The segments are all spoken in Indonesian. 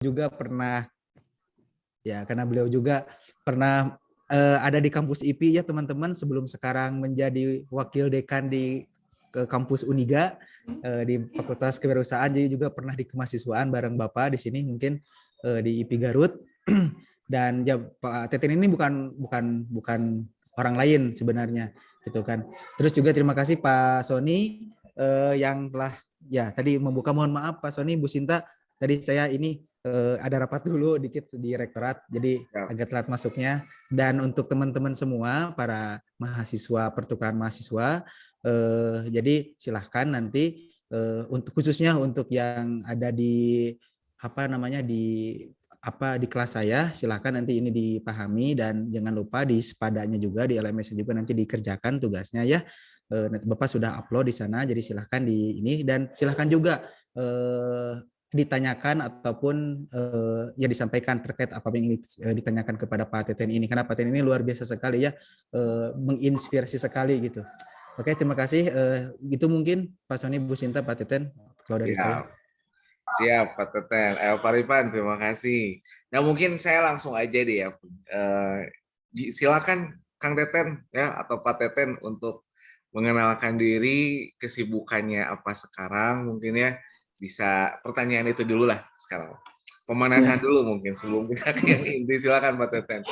juga pernah ya, karena beliau juga pernah ada di kampus IPI ya teman-teman, sebelum sekarang menjadi wakil dekan di kampus Uniga di Fakultas Kewirausahaan, jadi juga pernah di kemahasiswaan bareng Bapak di sini mungkin di IPI Garut. Dan ya, Pak Teten ini bukan orang lain sebenarnya gitu kan. Terus juga terima kasih Pak Sony yang telah ya tadi membuka. Mohon maaf Pak Sony, Bu Sinta, tadi saya ini ada rapat dulu dikit di rektorat, jadi agak telat masuknya. Dan untuk teman-teman semua para mahasiswa pertukaran mahasiswa, jadi silahkan nanti untuk khususnya untuk yang ada di di kelas saya, silahkan nanti ini dipahami dan jangan lupa di sepadanya juga, di LMS juga nanti dikerjakan tugasnya ya. Bapak sudah upload di sana, jadi silahkan di ini, dan silahkan juga ditanyakan ataupun ya disampaikan terkait apa yang ingin ditanyakan kepada Pak Teten ini, karena Pak Teten ini luar biasa sekali ya, menginspirasi sekali gitu. Oke, terima kasih. Itu mungkin Pak Sony, Bu Sinta, Pak Teten kalau dari saya. Siap Pak Teten. Pak Ripan, terima kasih. Nah mungkin saya langsung aja deh ya. Silakan Kang Teten ya atau Pak Teten untuk mengenalkan diri, kesibukannya apa sekarang, mungkin ya. Bisa pertanyaan itu dulu lah sekarang. Pemanasan dulu mungkin sebelum kita ke yang inti. Silakan Pak Teten.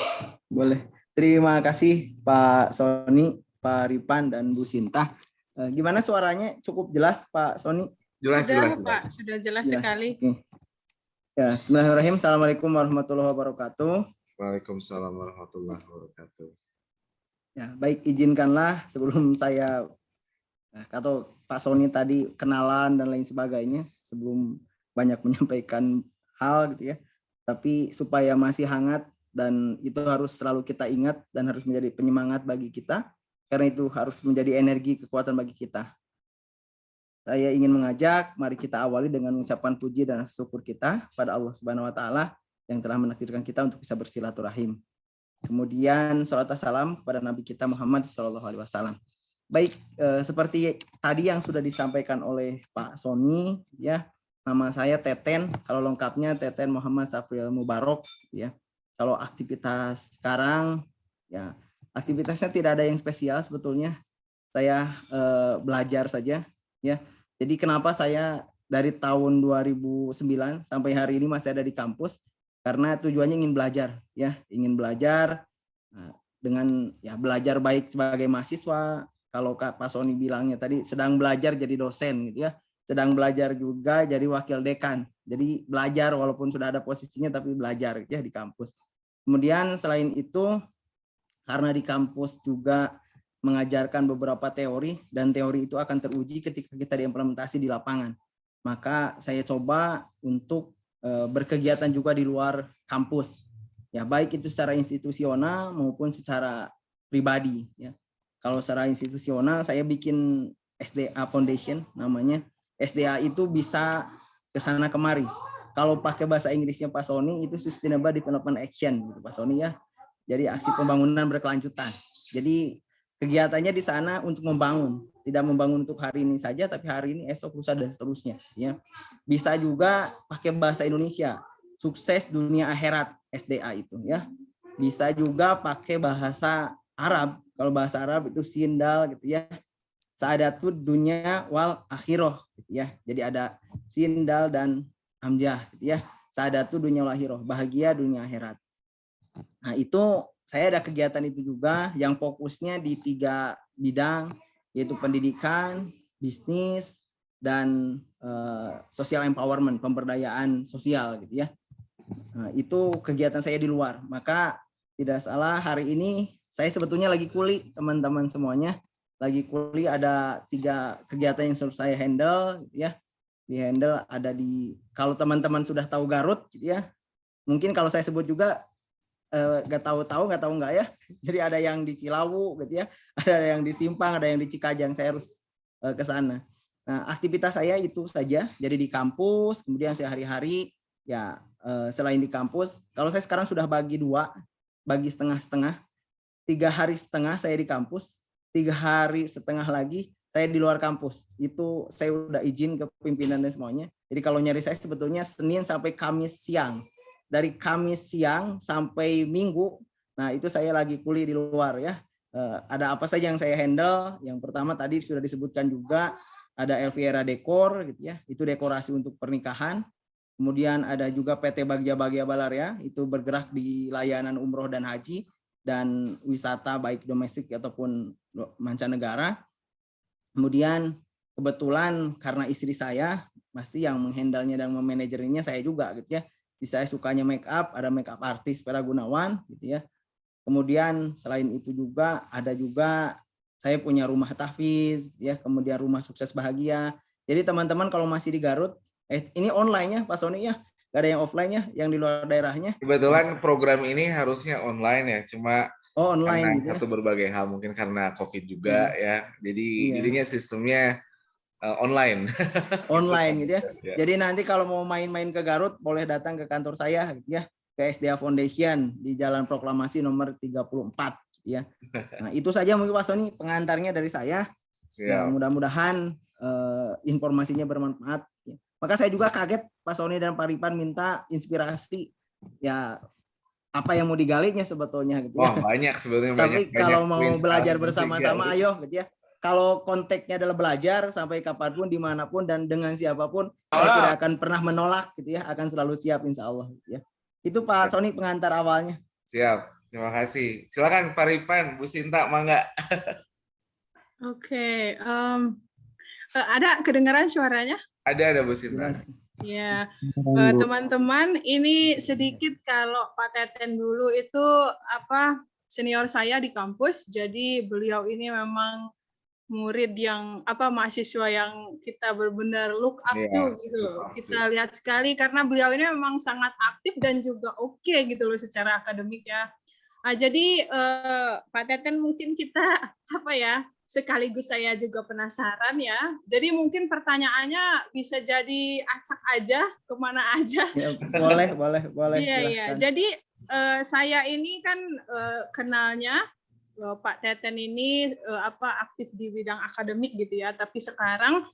Boleh. Terima kasih Pak Sony, Pak Ripan, dan Bu Sinta. Gimana suaranya? Cukup jelas Pak Sony? Jelas. Pak, sudah jelas sekali. Okay. Ya, bismillahirrahmanirrahim. Assalamualaikum warahmatullahi wabarakatuh. Waalaikumsalam warahmatullahi wabarakatuh. Ya, baik, izinkanlah sebelum saya atau Pak Sony tadi kenalan dan lain sebagainya, sebelum banyak menyampaikan hal gitu ya, tapi supaya masih hangat dan itu harus selalu kita ingat dan harus menjadi penyemangat bagi kita, karena itu harus menjadi energi kekuatan bagi kita. Saya ingin mengajak, mari kita awali dengan mengucapkan puji dan syukur kita pada Allah Subhanahu wa Ta'ala yang telah menakdirkan kita untuk bisa bersilaturahim. Kemudian salat dan salam kepada Nabi kita Muhammad SAW. Baik, seperti tadi yang sudah disampaikan oleh Pak Sony, ya, nama saya Teten. Kalau lengkapnya Teten Muhammad Safriel Mubarok, ya. Kalau aktivitas sekarang, ya, aktivitasnya tidak ada yang spesial sebetulnya. Saya belajar saja, ya. Jadi kenapa saya dari tahun 2009 sampai hari ini masih ada di kampus? Karena tujuannya ingin belajar, ya, ingin belajar dengan ya belajar baik sebagai mahasiswa. Kalau Pak Sony bilangnya tadi sedang belajar jadi dosen, gitu ya, sedang belajar juga jadi wakil dekan. Jadi belajar walaupun sudah ada posisinya tapi belajar, gitu ya, di kampus. Kemudian selain itu karena di kampus juga mengajarkan beberapa teori dan teori itu akan teruji ketika kita diimplementasi di lapangan. Maka saya coba untuk berkegiatan juga di luar kampus. Ya, baik itu secara institusional maupun secara pribadi, ya. Kalau secara institusional saya bikin SDA Foundation namanya. SDA itu bisa ke sana kemari. Kalau pakai bahasa Inggrisnya Pak Sony itu Sustainable Development Action gitu Pak Sony ya. Jadi aksi pembangunan berkelanjutan. Jadi kegiatannya di sana untuk membangun, tidak membangun untuk hari ini saja, tapi hari ini, esok, lusa, dan seterusnya. Ya, bisa juga pakai bahasa Indonesia, sukses dunia akhirat SDA itu. Ya, bisa juga pakai bahasa Arab. Kalau bahasa Arab itu sindal, gitu ya. Saadatud dunia wal akhiroh, gitu ya. Jadi ada sindal dan hamzah, gitu ya. Saadatud dunia wal akhiroh, bahagia dunia akhirat. Nah itu saya ada kegiatan itu juga yang fokusnya di 3 bidang, yaitu pendidikan, bisnis, dan social empowerment, pemberdayaan sosial gitu ya. Nah, itu kegiatan saya di luar. Maka tidak salah hari ini saya sebetulnya lagi kuli teman-teman semuanya. Lagi kuli ada 3 kegiatan yang harus saya handle gitu ya. Di handle ada di, kalau teman-teman sudah tahu Garut gitu ya. Mungkin kalau saya sebut juga nggak tahu nggak ya. Jadi ada yang di Cilawu gitu ya, ada yang di Simpang, ada yang di Cikajang. Saya harus ke sana. Nah, aktivitas saya itu saja. Jadi di kampus, kemudian sehari-hari ya selain di kampus, kalau saya sekarang sudah bagi 2, bagi setengah-setengah. 3 hari setengah saya di kampus, 3 hari setengah lagi saya di luar kampus. Itu saya udah izin ke pimpinan dan semuanya. Jadi kalau nyari saya sebetulnya Senin sampai Kamis siang. Dari Kamis siang sampai Minggu, nah itu saya lagi kuliah di luar ya. Ada apa saja yang saya handle? Yang pertama tadi sudah disebutkan juga, ada Elviera Dekor gitu ya. Itu dekorasi untuk pernikahan. Kemudian ada juga PT Bagja Bagja Balaria, itu bergerak di layanan umroh dan haji dan wisata baik domestik ataupun mancanegara. Kemudian kebetulan karena istri saya pasti yang menghandle-nya dan memanajerinya saya juga gitu ya. Jadi saya sukanya make up, ada make up artis Vera Gunawan gitu ya. Kemudian selain itu juga ada juga saya punya rumah tahfiz ya, kemudian rumah sukses bahagia. Jadi teman-teman kalau masih di Garut, ini online ya Pak Sony ya, nggak ada yang offline-nya, yang di luar daerahnya. Kebetulan program ini harusnya online ya, cuma online karena gitu ya. satu berbagai hal, mungkin karena COVID juga ya, jadi jadinya sistemnya online. Online gitu ya. Ya. Jadi nanti kalau mau main-main ke Garut, boleh datang ke kantor saya gitu ya, ke SDA Foundation di Jalan Proklamasi nomor 34 ya. Nah, itu saja mungkin Pak Sony pengantarnya dari saya. Ya, mudah-mudahan informasinya bermanfaat. Ya. Maka saya juga kaget Pak Sony dan Pak Ripan minta inspirasi ya apa yang mau digalinya sebetulnya gitu ya. Wah, banyak sebetulnya. Tapi kalau mau belajar bersama-sama ayo gitu ya. Kalau konteksnya adalah belajar sampai kapanpun, dimanapun, dan dengan siapapun, saya tidak akan pernah menolak gitu ya, akan selalu siap insya Allah. Gitu ya. Itu Pak Sony pengantar awalnya. Siap, terima kasih. Silakan Pak Ripan, Bu Sinta, mangga. Oke, ada kedengaran suaranya? Ada Bu Sinta. Ya, teman-teman, ini sedikit kalau Pak Teten dulu itu senior saya di kampus, jadi beliau ini memang murid yang mahasiswa yang kita benar-benar look up to gitu loh. Kita lihat sekali karena beliau ini memang sangat aktif dan juga oke gitu loh secara akademik ya. Nah, jadi Pak Teten mungkin kita sekaligus saya juga penasaran ya. Jadi mungkin pertanyaannya bisa jadi acak aja, kemana aja. Ya, boleh. Iya. Jadi saya ini kan kenalnya Pak Teten ini aktif di bidang akademik gitu ya, tapi sekarang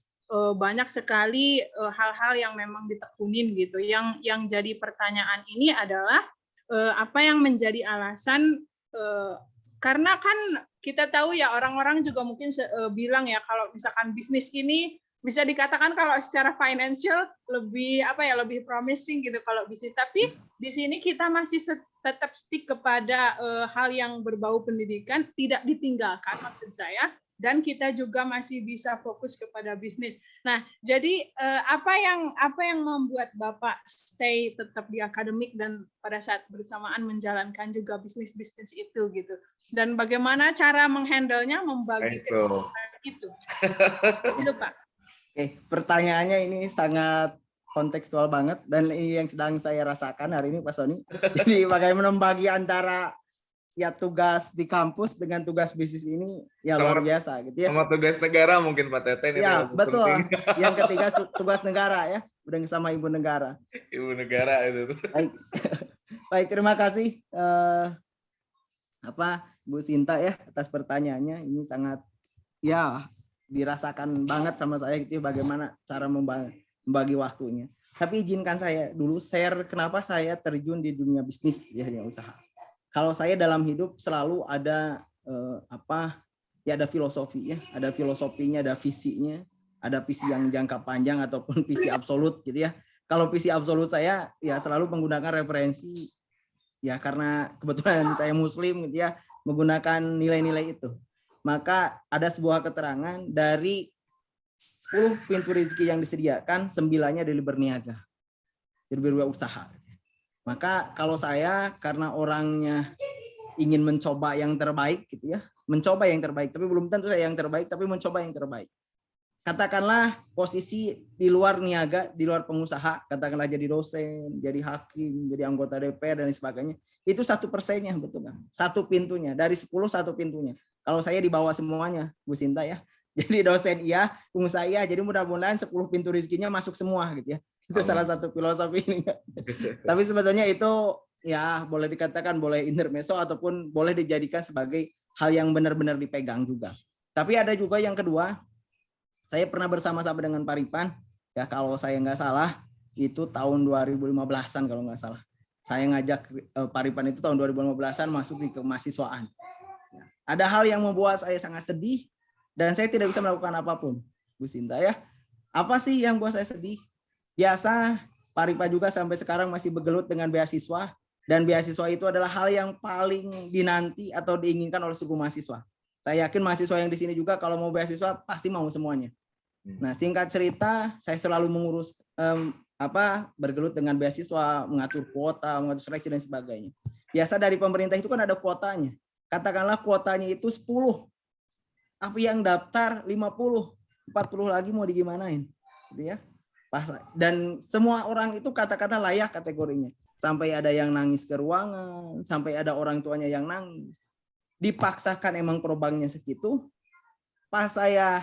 banyak sekali hal-hal yang memang ditekunin gitu. Yang jadi pertanyaan ini adalah apa yang menjadi alasan karena kan kita tahu ya orang-orang juga mungkin bilang ya kalau misalkan bisnis ini bisa dikatakan kalau secara financial lebih lebih promising gitu kalau bisnis, tapi di sini kita masih tetap stick kepada hal yang berbau pendidikan, tidak ditinggalkan maksud saya, dan kita juga masih bisa fokus kepada bisnis. Nah, jadi apa yang membuat Bapak stay tetap di akademik dan pada saat bersamaan menjalankan juga bisnis-bisnis itu gitu. Dan bagaimana cara menghandle-nya, membagi kesibukan itu. Itu Pak. Oke, pertanyaannya ini sangat kontekstual banget dan ini yang sedang saya rasakan hari ini Pak Sony. Jadi bagaimana membagi antara ya tugas di kampus dengan tugas bisnis ini ya luar biasa gitu ya. Sama tugas negara mungkin Pak Teten. Ya betul. Yang ketiga tugas negara ya, udah sama ibu negara. Ibu negara itu. Baik, terima kasih Bu Sinta ya atas pertanyaannya. Ini sangat ya dirasakan banget sama saya gitu ya, bagaimana cara membagi waktunya. Tapi izinkan saya dulu share kenapa saya terjun di dunia bisnis ya, dunia usaha. Kalau saya dalam hidup selalu ada ada filosofi ya, ada filosofinya, ada visinya, ada visi yang jangka panjang ataupun visi absolut gitu ya. Kalau visi absolut saya ya selalu menggunakan referensi ya karena kebetulan saya muslim gitu ya, menggunakan nilai-nilai itu. Maka ada sebuah keterangan dari 10 pintu rezeki yang disediakan, 9-nya dari berniaga, dari berwirausaha. Maka kalau saya karena orangnya ingin mencoba yang terbaik gitu ya, mencoba yang terbaik, tapi belum tentu saya yang terbaik, tapi mencoba yang terbaik. Katakanlah posisi di luar niaga, di luar pengusaha, katakanlah jadi dosen, jadi hakim, jadi anggota DPR dan sebagainya. Itu 1%-nya, betul kan? 1 pintunya, dari 10 1 pintunya. Kalau saya dibawa semuanya, Bu Sinta ya. Jadi dosen iya, pengusaha iya, jadi mudah-mudahan 10 pintu rezekinya masuk semua gitu ya. Itu salah satu filosofi ini. Tapi sebetulnya itu ya boleh dikatakan boleh intermezzo ataupun boleh dijadikan sebagai hal yang benar-benar dipegang juga. Tapi ada juga yang kedua, saya pernah bersama-sama dengan Pak Ripan, Ya kalau saya nggak salah itu tahun 2015-an kalau nggak salah. Saya ngajak Paripan itu tahun 2015-an masuk di kemahasiswaan. Ada hal yang membuat saya sangat sedih dan saya tidak bisa melakukan apapun, Bu Sinta ya. Apa sih yang buat saya sedih? Biasa Paripa juga sampai sekarang masih bergelut dengan beasiswa, dan beasiswa itu adalah hal yang paling dinanti atau diinginkan oleh seluruh mahasiswa. Saya yakin mahasiswa yang di sini juga kalau mau beasiswa pasti mau semuanya. Nah, singkat cerita, saya selalu mengurus bergelut dengan beasiswa, mengatur kuota, mengatur seleksi dan sebagainya. Biasa dari pemerintah itu kan ada kuotanya. Katakanlah kuotanya itu 10. Tapi yang daftar 50, 40 lagi mau digimanain? Gitu ya. Dan semua orang itu katakanlah layak kategorinya. Sampai ada yang nangis ke ruangan, sampai ada orang tuanya yang nangis. Dipaksakan emang probangnya segitu. Pas saya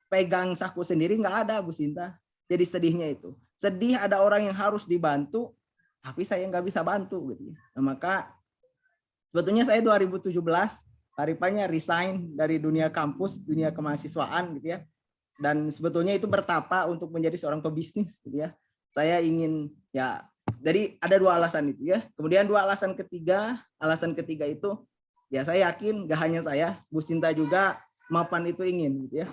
pegang saku sendiri nggak ada, Bu Sinta. Jadi sedihnya itu. Sedih ada orang yang harus dibantu, tapi saya nggak bisa bantu gitu. Nah, maka sebetulnya saya 2017 Paripanya resign dari dunia kampus, dunia kemahasiswaan gitu ya. Dan sebetulnya itu bertapa untuk menjadi seorang pebisnis gitu ya. Saya ingin ya, jadi ada 2 alasan itu ya. Kemudian 2 alasan ketiga itu ya saya yakin gak hanya saya, Bu Sinta juga, Mapan itu ingin gitu ya.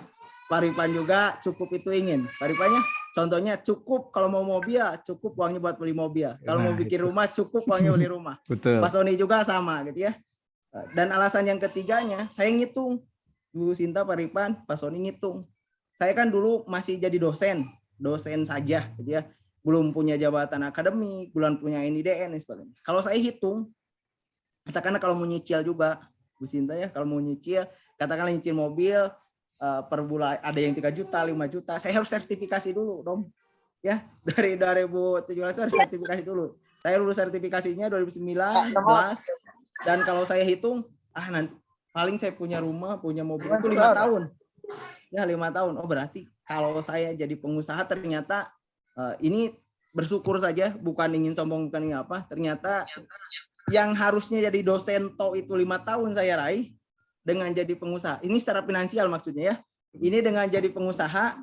Paripan juga cukup itu ingin. Paripannya contohnya cukup kalau mau mobil, cukup uangnya buat beli mobil. Kalau mau bikin rumah, cukup uangnya beli rumah. Betul. Pak Sony juga sama gitu ya. Dan alasan yang ketiganya, saya ngitung. Bu Sinta, Paripan, Pak Sony ngitung. Saya kan dulu masih jadi dosen saja gitu ya. Belum punya jabatan akademik, belum punya NIDN dan sebagainya. Kalau saya hitung, katakanlah kalau mau nyicil juga, Bu Sinta ya, kalau mau nyicil, katakanlah nyicil mobil, per bulan ada yang 3 juta, 5 juta, saya harus sertifikasi dulu dong. Ya, dari 2017 itu harus sertifikasi dulu. Saya lulus sertifikasinya 2019 dan kalau saya hitung, nanti paling saya punya rumah, punya mobil itu 5 tahun. Ya, 5 tahun. Oh, berarti kalau saya jadi pengusaha ternyata ini bersyukur saja, bukan ingin sombong, bukan ingin apa, ternyata yang harusnya jadi dosen itu 5 tahun saya raih dengan jadi pengusaha. Ini secara finansial maksudnya ya. Ini dengan jadi pengusaha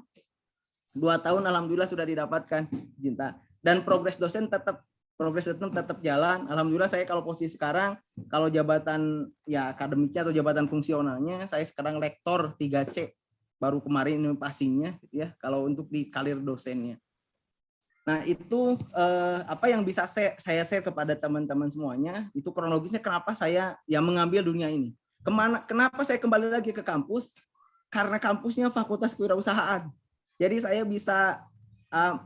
2 tahun alhamdulillah sudah didapatkan, Cinta. Dan progres dosen tetap jalan. Alhamdulillah saya kalau posisi sekarang, kalau jabatan ya akademiknya atau jabatan fungsionalnya, saya sekarang lektor 3C. Baru kemarin ini passingnya gitu ya, kalau untuk di karir dosennya. Nah, itu apa yang bisa saya share kepada teman-teman semuanya, itu kronologisnya kenapa saya mengambil dunia ini. Kenapa saya kembali lagi ke kampus? Karena kampusnya Fakultas Kewirausahaan. Jadi saya bisa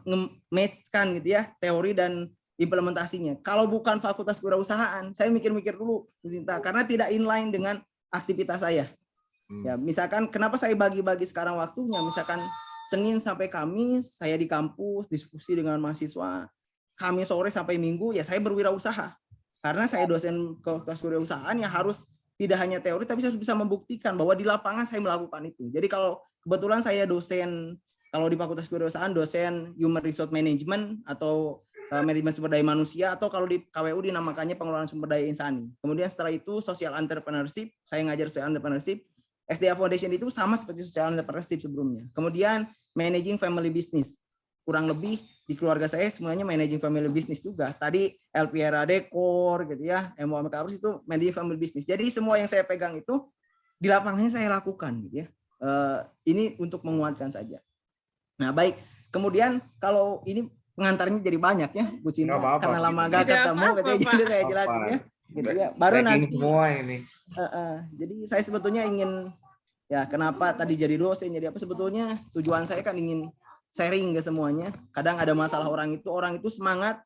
nge-match-kan gitu ya, teori dan implementasinya. Kalau bukan Fakultas Kewirausahaan, saya mikir-mikir dulu, Sinta, karena tidak inline dengan aktivitas saya. Ya, misalkan kenapa saya bagi-bagi sekarang waktunya, misalkan Senin sampai Kamis saya di kampus diskusi dengan mahasiswa, Kamis sore sampai Minggu ya saya berwirausaha. Karena saya dosen Fakultas Kewirausahaan yang harus tidak hanya teori, tapi saya harus bisa membuktikan bahwa di lapangan saya melakukan itu. Jadi kalau kebetulan saya dosen, kalau di Fakultas Kewirausahaan, dosen Human Resource Management atau manajemen sumber daya manusia, atau kalau di KWU dinamakannya pengelolaan sumber daya insani. Kemudian setelah itu social entrepreneurship, saya ngajar social entrepreneurship. SDA Foundation itu sama seperti social entrepreneurship sebelumnya. Kemudian managing family business. Kurang lebih di keluarga saya semuanya managing family business juga. Tadi LPRA Dekor gitu ya, MOM Karus itu managing family business. Jadi semua yang saya pegang itu di lapangannya saya lakukan gitu ya. Ini untuk menguatkan saja. Nah, baik. Kemudian kalau ini pengantarnya jadi banyak ya, Bu Cinta, karena lama gak ketemu gitu ya, jadi saya jelasin ya. Gitu ya. Baru nanti semua ini. Jadi saya sebetulnya ingin ya kenapa tadi jadi dosen jadi apa, sebetulnya tujuan saya kan ingin sharing ke semuanya. Kadang ada masalah orang itu semangat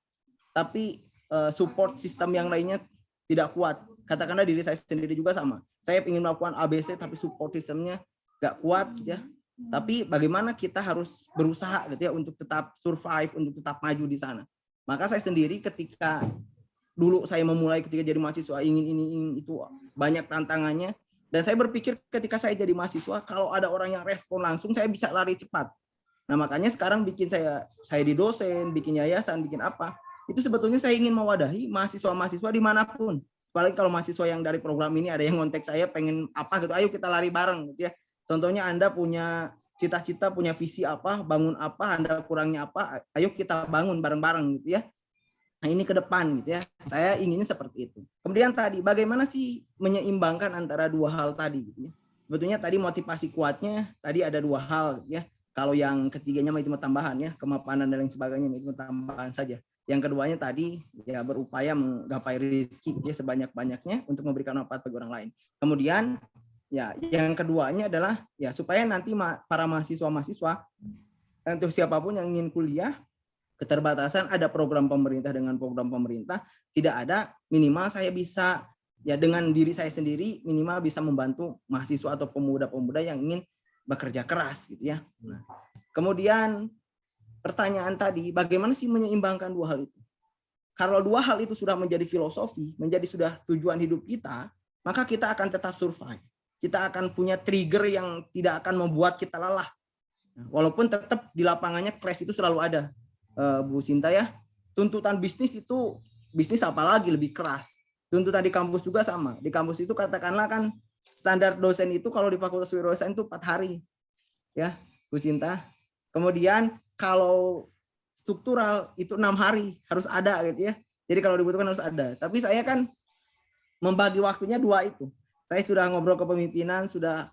tapi support sistem yang lainnya tidak kuat. Katakanlah diri saya sendiri juga sama. Saya ingin melakukan ABC tapi support sistemnya nggak kuat ya. Tapi bagaimana kita harus berusaha gitu ya untuk tetap survive, untuk tetap maju di sana. Maka saya sendiri ketika dulu saya memulai ketika jadi mahasiswa ingin itu banyak tantangannya, dan saya berpikir ketika saya jadi mahasiswa kalau ada orang yang respon langsung saya bisa lari cepat. Nah, makanya sekarang bikin saya di dosen, bikin yayasan, bikin apa, itu sebetulnya saya ingin mewadahi mahasiswa-mahasiswa dimanapun. Apalagi kalau mahasiswa yang dari program ini ada yang ngontek saya pengen apa gitu, ayo kita lari bareng gitu ya. Contohnya Anda punya cita-cita, punya visi apa, bangun apa, Anda kurangnya apa, ayo kita bangun bareng-bareng gitu ya. Nah ini ke depan gitu ya, saya inginnya seperti itu. Kemudian tadi bagaimana sih menyeimbangkan antara dua hal tadi gitu ya. Sebetulnya tadi motivasi kuatnya tadi ada dua hal gitu ya. Kalau yang ketiganya itu tambahan ya, kemapanan dan lain sebagainya itu tambahan saja. Yang keduanya tadi ya berupaya menggapai rezeki ya sebanyak-banyaknya untuk memberikan manfaat bagi orang lain. Kemudian ya yang keduanya adalah ya supaya nanti para mahasiswa-mahasiswa untuk siapapun yang ingin kuliah, keterbatasan ada program pemerintah dengan program pemerintah, tidak ada, minimal saya bisa ya dengan diri saya sendiri minimal bisa membantu mahasiswa atau pemuda-pemuda yang ingin bekerja keras gitu ya. Nah, kemudian pertanyaan tadi, bagaimana sih menyeimbangkan dua hal itu? Kalau dua hal itu sudah menjadi filosofi, menjadi sudah tujuan hidup kita, maka kita akan tetap survive. Kita akan punya trigger yang tidak akan membuat kita lelah. Walaupun tetap di lapangannya crash itu selalu ada, Bu Sinta ya. Tuntutan bisnis itu, bisnis apalagi lebih keras. Tuntutan di kampus juga sama. Di kampus itu katakanlah kan standar dosen itu kalau di Fakultas Wirausahaan itu 4 hari. Ya, Bu Sinta. Kemudian kalau struktural itu 6 hari harus ada gitu ya. Jadi kalau dibutuhkan harus ada. Tapi saya kan membagi waktunya 2 itu. Saya sudah ngobrol ke pimpinan, sudah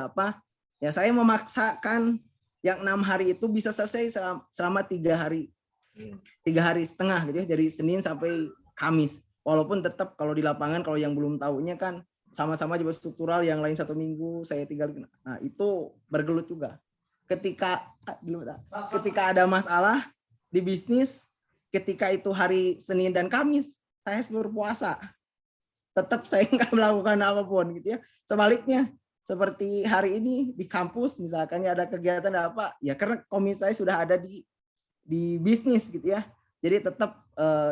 apa. Ya saya memaksakan yang 6 hari itu bisa selesai selama 3 hari. 3 hari setengah gitu ya. Dari Senin sampai Kamis. Walaupun tetap kalau di lapangan kalau yang belum tahunya kan sama-sama juga struktural, yang lain 1 minggu, saya tinggal. Nah, itu bergelut juga. Ketika ada masalah di bisnis, ketika itu hari Senin dan Kamis, saya berpuasa. Tetap saya nggak melakukan apapun gitu ya. Sebaliknya, seperti hari ini di kampus, misalkan ada kegiatan apa, ya karena komit saya sudah ada di bisnis gitu ya. Jadi tetap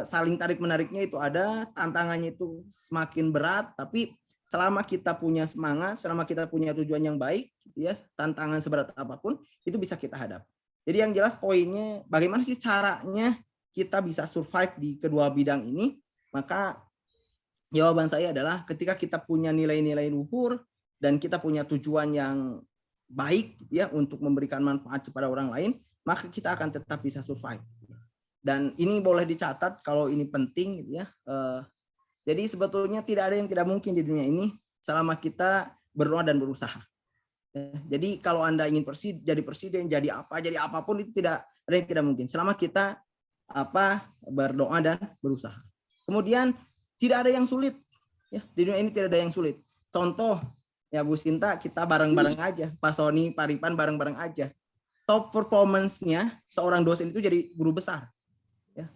saling tarik-menariknya itu ada, tantangannya itu semakin berat, tapi selama kita punya semangat, selama kita punya tujuan yang baik, gitu ya, tantangan seberat apapun, itu bisa kita hadapi. Jadi yang jelas poinnya, bagaimana sih caranya kita bisa survive di kedua bidang ini? Maka jawaban saya adalah ketika kita punya nilai-nilai luhur dan kita punya tujuan yang baik ya untuk memberikan manfaat kepada orang lain, maka kita akan tetap bisa survive. Dan ini boleh dicatat kalau ini penting gitu ya. Jadi sebetulnya tidak ada yang tidak mungkin di dunia ini selama kita berdoa dan berusaha. Jadi kalau Anda ingin jadi presiden, jadi apapun itu tidak ada yang tidak mungkin selama kita berdoa dan berusaha. Kemudian tidak ada yang sulit ya, di dunia ini tidak ada yang sulit. Contoh ya Bu Sinta, kita bareng-bareng aja, Pak Sony, Pak Ripan bareng-bareng aja. Top performance-nya seorang dosen itu jadi guru besar. Ya.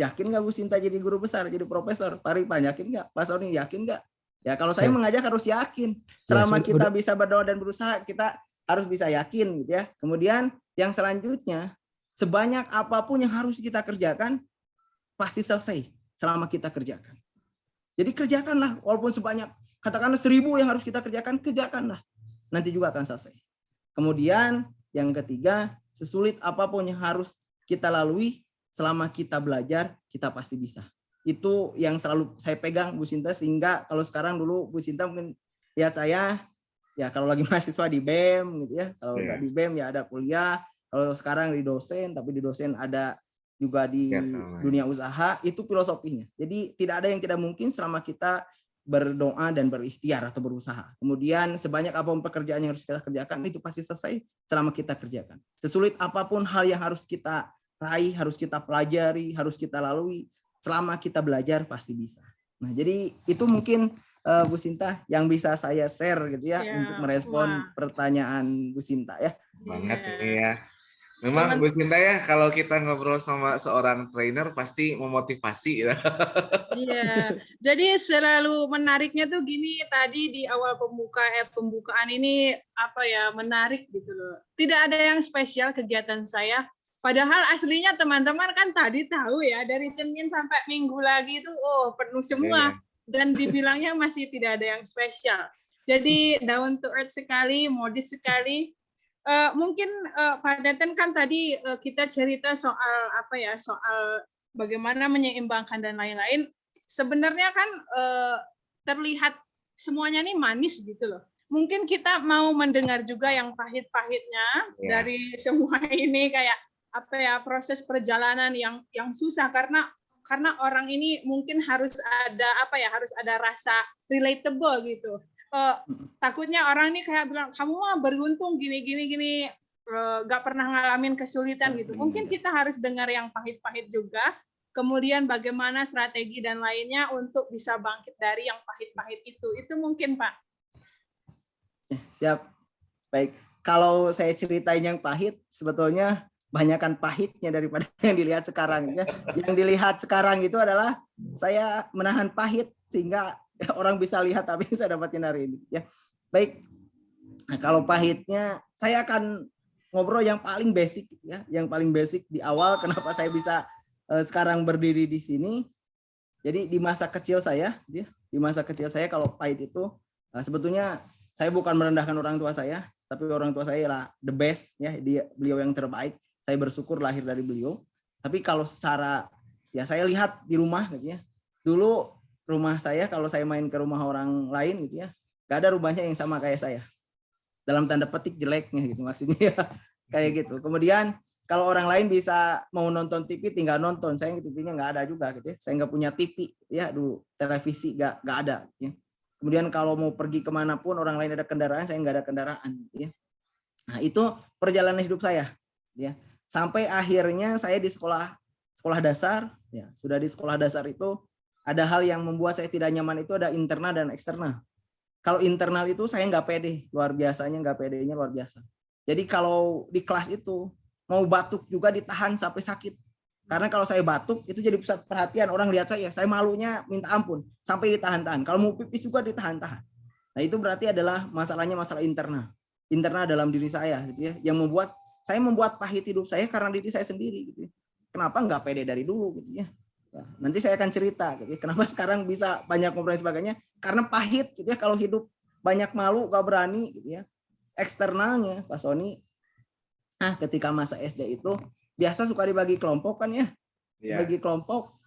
Yakin nggak Bu Sinta jadi guru besar, jadi profesor? Pak Ripan yakin nggak? Pak Sony yakin nggak? Ya kalau saya mengajak harus yakin. Selama kita bisa berdoa dan berusaha, kita harus bisa yakin gitu ya. Kemudian yang selanjutnya, sebanyak apapun yang harus kita kerjakan pasti selesai selama kita kerjakan. Jadi kerjakanlah, walaupun sebanyak katakanlah 1000 yang harus kita kerjakanlah. Nanti juga akan selesai. Kemudian yang ketiga, sesulit apapun yang harus kita lalui, selama kita belajar, kita pasti bisa. Itu yang selalu saya pegang Bu Sinta, sehingga kalau sekarang dulu Bu Sinta mungkin lihat saya, ya kalau lagi mahasiswa di BEM gitu ya, kalau nggak di BEM ya ada kuliah, kalau sekarang di dosen, tapi di dosen ada juga di dunia usaha, itu filosofinya. Jadi tidak ada yang tidak mungkin selama kita berdoa dan berikhtiar atau berusaha. Kemudian sebanyak apapun pekerjaan yang harus kita kerjakan, itu pasti selesai selama kita kerjakan. Sesulit apapun hal yang harus kita raih, harus kita pelajari, harus kita lalui, selama kita belajar pasti bisa. Nah, jadi itu mungkin Bu Sinta yang bisa saya share gitu ya, untuk merespon pertanyaan Bu Sinta ya. Banget ini ya. Memang Bu Sinta ya, kalau kita ngobrol sama seorang trainer pasti memotivasi ya. Iya, jadi selalu menariknya tuh gini, tadi di awal pembukaan ini menarik gitu loh. Tidak ada yang spesial kegiatan saya. Padahal aslinya teman-teman kan tadi tahu ya, dari Senin sampai Minggu lagi itu penuh semua. Dan dibilangnya masih tidak ada yang spesial. Jadi down to earth sekali, modis sekali. Mungkin Pak Teten kan tadi kita cerita soal soal bagaimana menyeimbangkan dan lain-lain. Sebenarnya kan terlihat semuanya nih manis gitu loh. mungkin kita mau mendengar juga yang pahit-pahitnya dari semua ini, kayak apa ya, proses perjalanan yang susah karena orang ini mungkin harus ada apa ya, harus ada rasa relatable gitu. Takutnya orang ini kayak bilang kamu mah beruntung gini, gak pernah ngalamin kesulitan gitu. Mungkin kita harus dengar yang pahit-pahit juga. Kemudian bagaimana strategi dan lainnya untuk bisa bangkit dari yang pahit-pahit itu. Itu mungkin, Pak. Siap. Baik. Kalau saya ceritain yang pahit, sebetulnya banyakkan pahitnya daripada yang dilihat sekarang. Ya. Yang dilihat sekarang itu adalah saya menahan pahit sehingga orang bisa lihat apa yang saya dapatin hari ini. Ya. Baik. Nah, kalau pahitnya, saya akan ngobrol yang paling basic, ya, yang paling basic di awal. Kenapa saya bisa sekarang berdiri di sini? Jadi di masa kecil saya, ya, di masa kecil saya kalau pahit itu sebetulnya saya bukan merendahkan orang tua saya, tapi orang tua saya lah the best, ya, beliau yang terbaik. Saya bersyukur lahir dari beliau. Tapi kalau secara, ya saya lihat di rumah, gitu ya. Dulu rumah saya kalau saya main ke rumah orang lain, gitu ya, gak ada rumahnya yang sama kayak saya. Dalam tanda petik jeleknya, gitu maksudnya, ya, kayak gitu. Kemudian kalau orang lain bisa mau nonton TV tinggal nonton, saya TV-nya nggak ada juga, gitu ya. Saya nggak punya TV, ya, dulu televisi nggak ada. Gitu ya. Kemudian kalau mau pergi kemanapun orang lain ada kendaraan, saya nggak ada kendaraan. Gitu ya. Nah itu perjalanan hidup saya, ya. Sampai akhirnya saya di sekolah dasar, ya, sudah di sekolah dasar itu ada hal yang membuat saya tidak nyaman, itu ada internal dan eksternal. Kalau internal itu saya nggak pede, luar biasanya nggak pedenya luar biasa. Jadi kalau di kelas itu mau batuk juga ditahan sampai sakit. Karena kalau saya batuk itu jadi pusat perhatian, orang lihat saya malunya minta ampun sampai ditahan-tahan. Kalau mau pipis juga ditahan-tahan. Nah itu berarti adalah masalahnya masalah internal dalam diri saya, gitu ya, yang membuat pahit hidup saya karena diri saya sendiri, gitu ya. Kenapa nggak pede dari dulu, gitu ya. Nah, nanti saya akan cerita, gitu ya, kenapa sekarang bisa banyak ngobrol dan sebagainya, karena pahit, gitu ya. Kalau hidup banyak malu, nggak berani, gitu ya. Eksternalnya Pak Sony, ketika masa SD itu biasa suka dibagi kelompok kan, ya, bagi kelompok,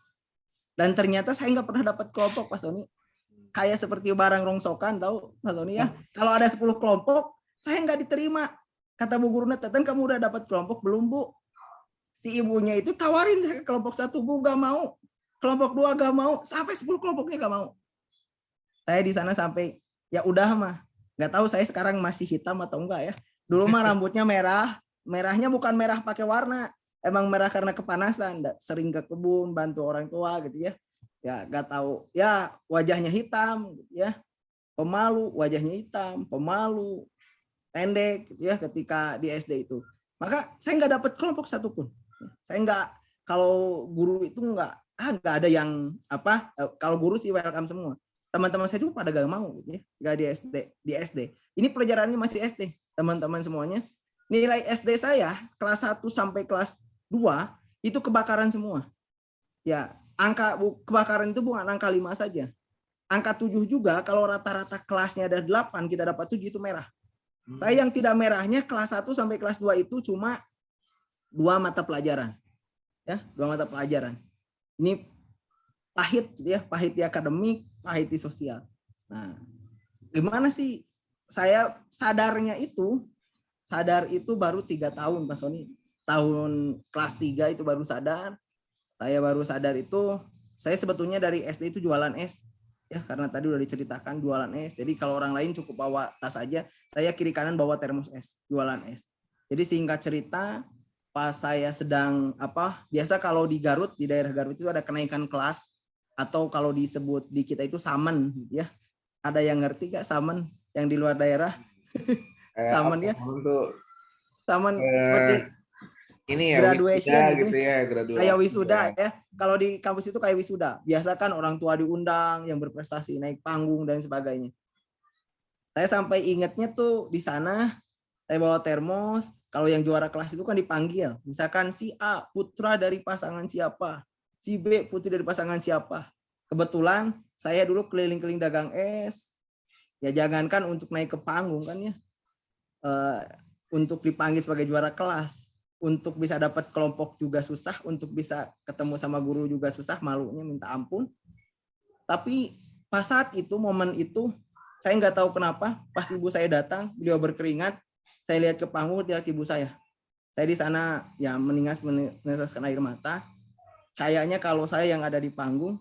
dan ternyata saya nggak pernah dapat kelompok Pak Sony. Kayak seperti barang rongsokan, tahu Pak Sony, ya. Kalau ada 10 kelompok saya nggak diterima. Kata Bu Guru, Teten kamu udah dapat kelompok belum, Bu? Si ibunya itu tawarin saya ke kelompok 1, Bu, gak mau. Kelompok 2 gak mau, sampai 10 kelompoknya gak mau. Saya di sana sampai, ya udah mah. Nggak tahu saya sekarang masih hitam atau enggak, ya. Dulu mah rambutnya merah. Merahnya bukan merah pakai warna, emang merah karena kepanasan. Sering ke kebun bantu orang tua, gitu ya. Ya nggak tahu, ya wajahnya hitam, gitu ya. Pemalu, wajahnya hitam, pemalu, pendek, gitu ya, ketika di SD itu. Maka saya nggak dapat kelompok satupun. Saya nggak, kalau guru itu nggak ada yang apa. Kalau guru sih welcome semua. Teman-teman saya juga pada gak mau, gitu ya. Nggak di SD. Ini pelajarannya masih SD, teman-teman semuanya. Nilai SD saya kelas 1 sampai kelas 2 itu kebakaran semua. Ya, angka kebakaran itu bukan angka 5 saja. Angka 7 juga, kalau rata-rata kelasnya ada 8, kita dapat 7 itu merah. Saya yang tidak merahnya kelas 1 sampai kelas 2 itu cuma 2 mata pelajaran. Ya, 2 mata pelajaran. Ini pahit, ya, pahit di akademik, pahit di sosial. Nah, gimana sih saya sadarnya itu? Sadar itu baru 3 tahun Pak Sony. Tahun kelas 3 itu baru sadar. Saya baru sadar itu, saya sebetulnya dari SD itu jualan es. Ya, karena tadi udah diceritakan jualan es. Jadi kalau orang lain cukup bawa tas aja, saya kiri kanan bawa termos es, jualan es. Jadi singkat cerita, pas saya sedang biasa kalau di Garut, di daerah Garut itu ada kenaikan kelas, atau kalau disebut di kita itu samen, ya. Ada yang ngerti gak samen yang di luar daerah? Samen, ya. Samen seperti ini ya, graduation wisuda, gitu ya, graduasi. Kayak wisuda, ya. Kalau di kampus itu kayak wisuda. Biasa kan orang tua diundang, yang berprestasi naik panggung dan sebagainya. Saya sampai ingatnya tuh di sana saya bawa termos. Kalau yang juara kelas itu kan dipanggil. Misalkan si A putra dari pasangan siapa, si B putri dari pasangan siapa. Kebetulan saya dulu keliling-keliling dagang es. Ya jangankan untuk naik ke panggung kan, ya. Untuk dipanggil sebagai juara kelas, untuk bisa dapat kelompok juga susah, untuk bisa ketemu sama guru juga susah, malunya minta ampun. Tapi pas saat itu, momen itu, saya nggak tahu kenapa pas ibu saya datang, beliau berkeringat, saya lihat ke panggung, lihat ibu saya. Saya di sana ya meneteskan air mata. Kayaknya kalau saya yang ada di panggung,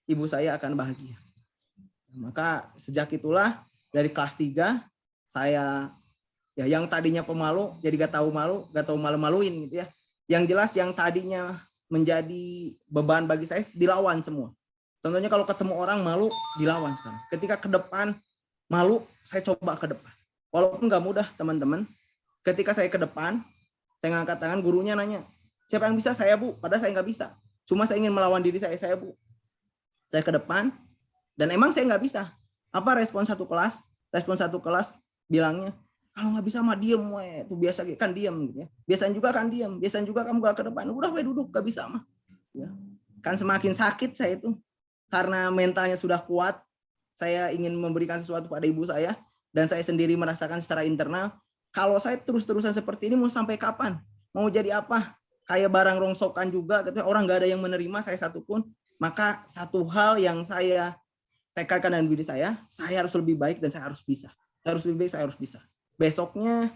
ibu saya akan bahagia. Maka sejak itulah dari kelas 3 saya ya yang tadinya pemalu jadi gak tahu malu-maluin gitu ya. Yang jelas yang tadinya menjadi beban bagi saya dilawan semua. Contohnya kalau ketemu orang malu dilawan sekarang. Ketika ke depan malu, saya coba ke depan. Walaupun gak mudah teman-teman. Ketika saya ke depan, saya ngangkat tangan, gurunya nanya, siapa yang bisa? Saya, Bu. Padahal saya nggak bisa. Cuma saya ingin melawan diri saya, Bu. Saya ke depan, dan emang saya nggak bisa. Apa respon satu kelas? Respon satu kelas bilangnya, kalau nggak bisa mah diem, itu biasa kan diem gitu ya. Biasanya juga kan diem, biasanya juga kamu gak ke depan. Udah duduk, gak bisa mah. Ya. Kan semakin sakit saya itu. Karena mentalnya sudah kuat, saya ingin memberikan sesuatu pada ibu saya, dan saya sendiri merasakan secara internal, kalau saya terus-terusan seperti ini mau sampai kapan? Mau jadi apa? Kayak barang rongsokan juga, gitu. Orang nggak ada yang menerima saya satupun. Maka satu hal yang saya tekadkan dalam diri saya harus lebih baik dan saya harus bisa. Saya harus lebih baik, saya harus bisa. Besoknya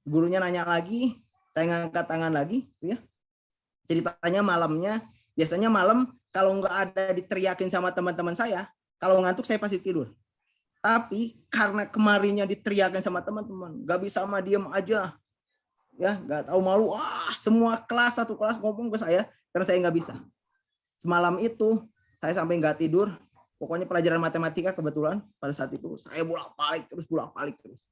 gurunya nanya lagi, saya ngangkat tangan lagi, ya. Ceritanya malamnya, biasanya malam kalau nggak ada diteriakin sama teman-teman saya, kalau ngantuk saya pasti tidur. Tapi karena kemarinnya diteriakin sama teman-teman, nggak bisa mah diem aja, ya nggak tahu malu, semua kelas satu kelas ngomong ke saya karena saya nggak bisa. Semalam itu saya sampai nggak tidur. Pokoknya pelajaran matematika kebetulan pada saat itu saya bolak-balik terus.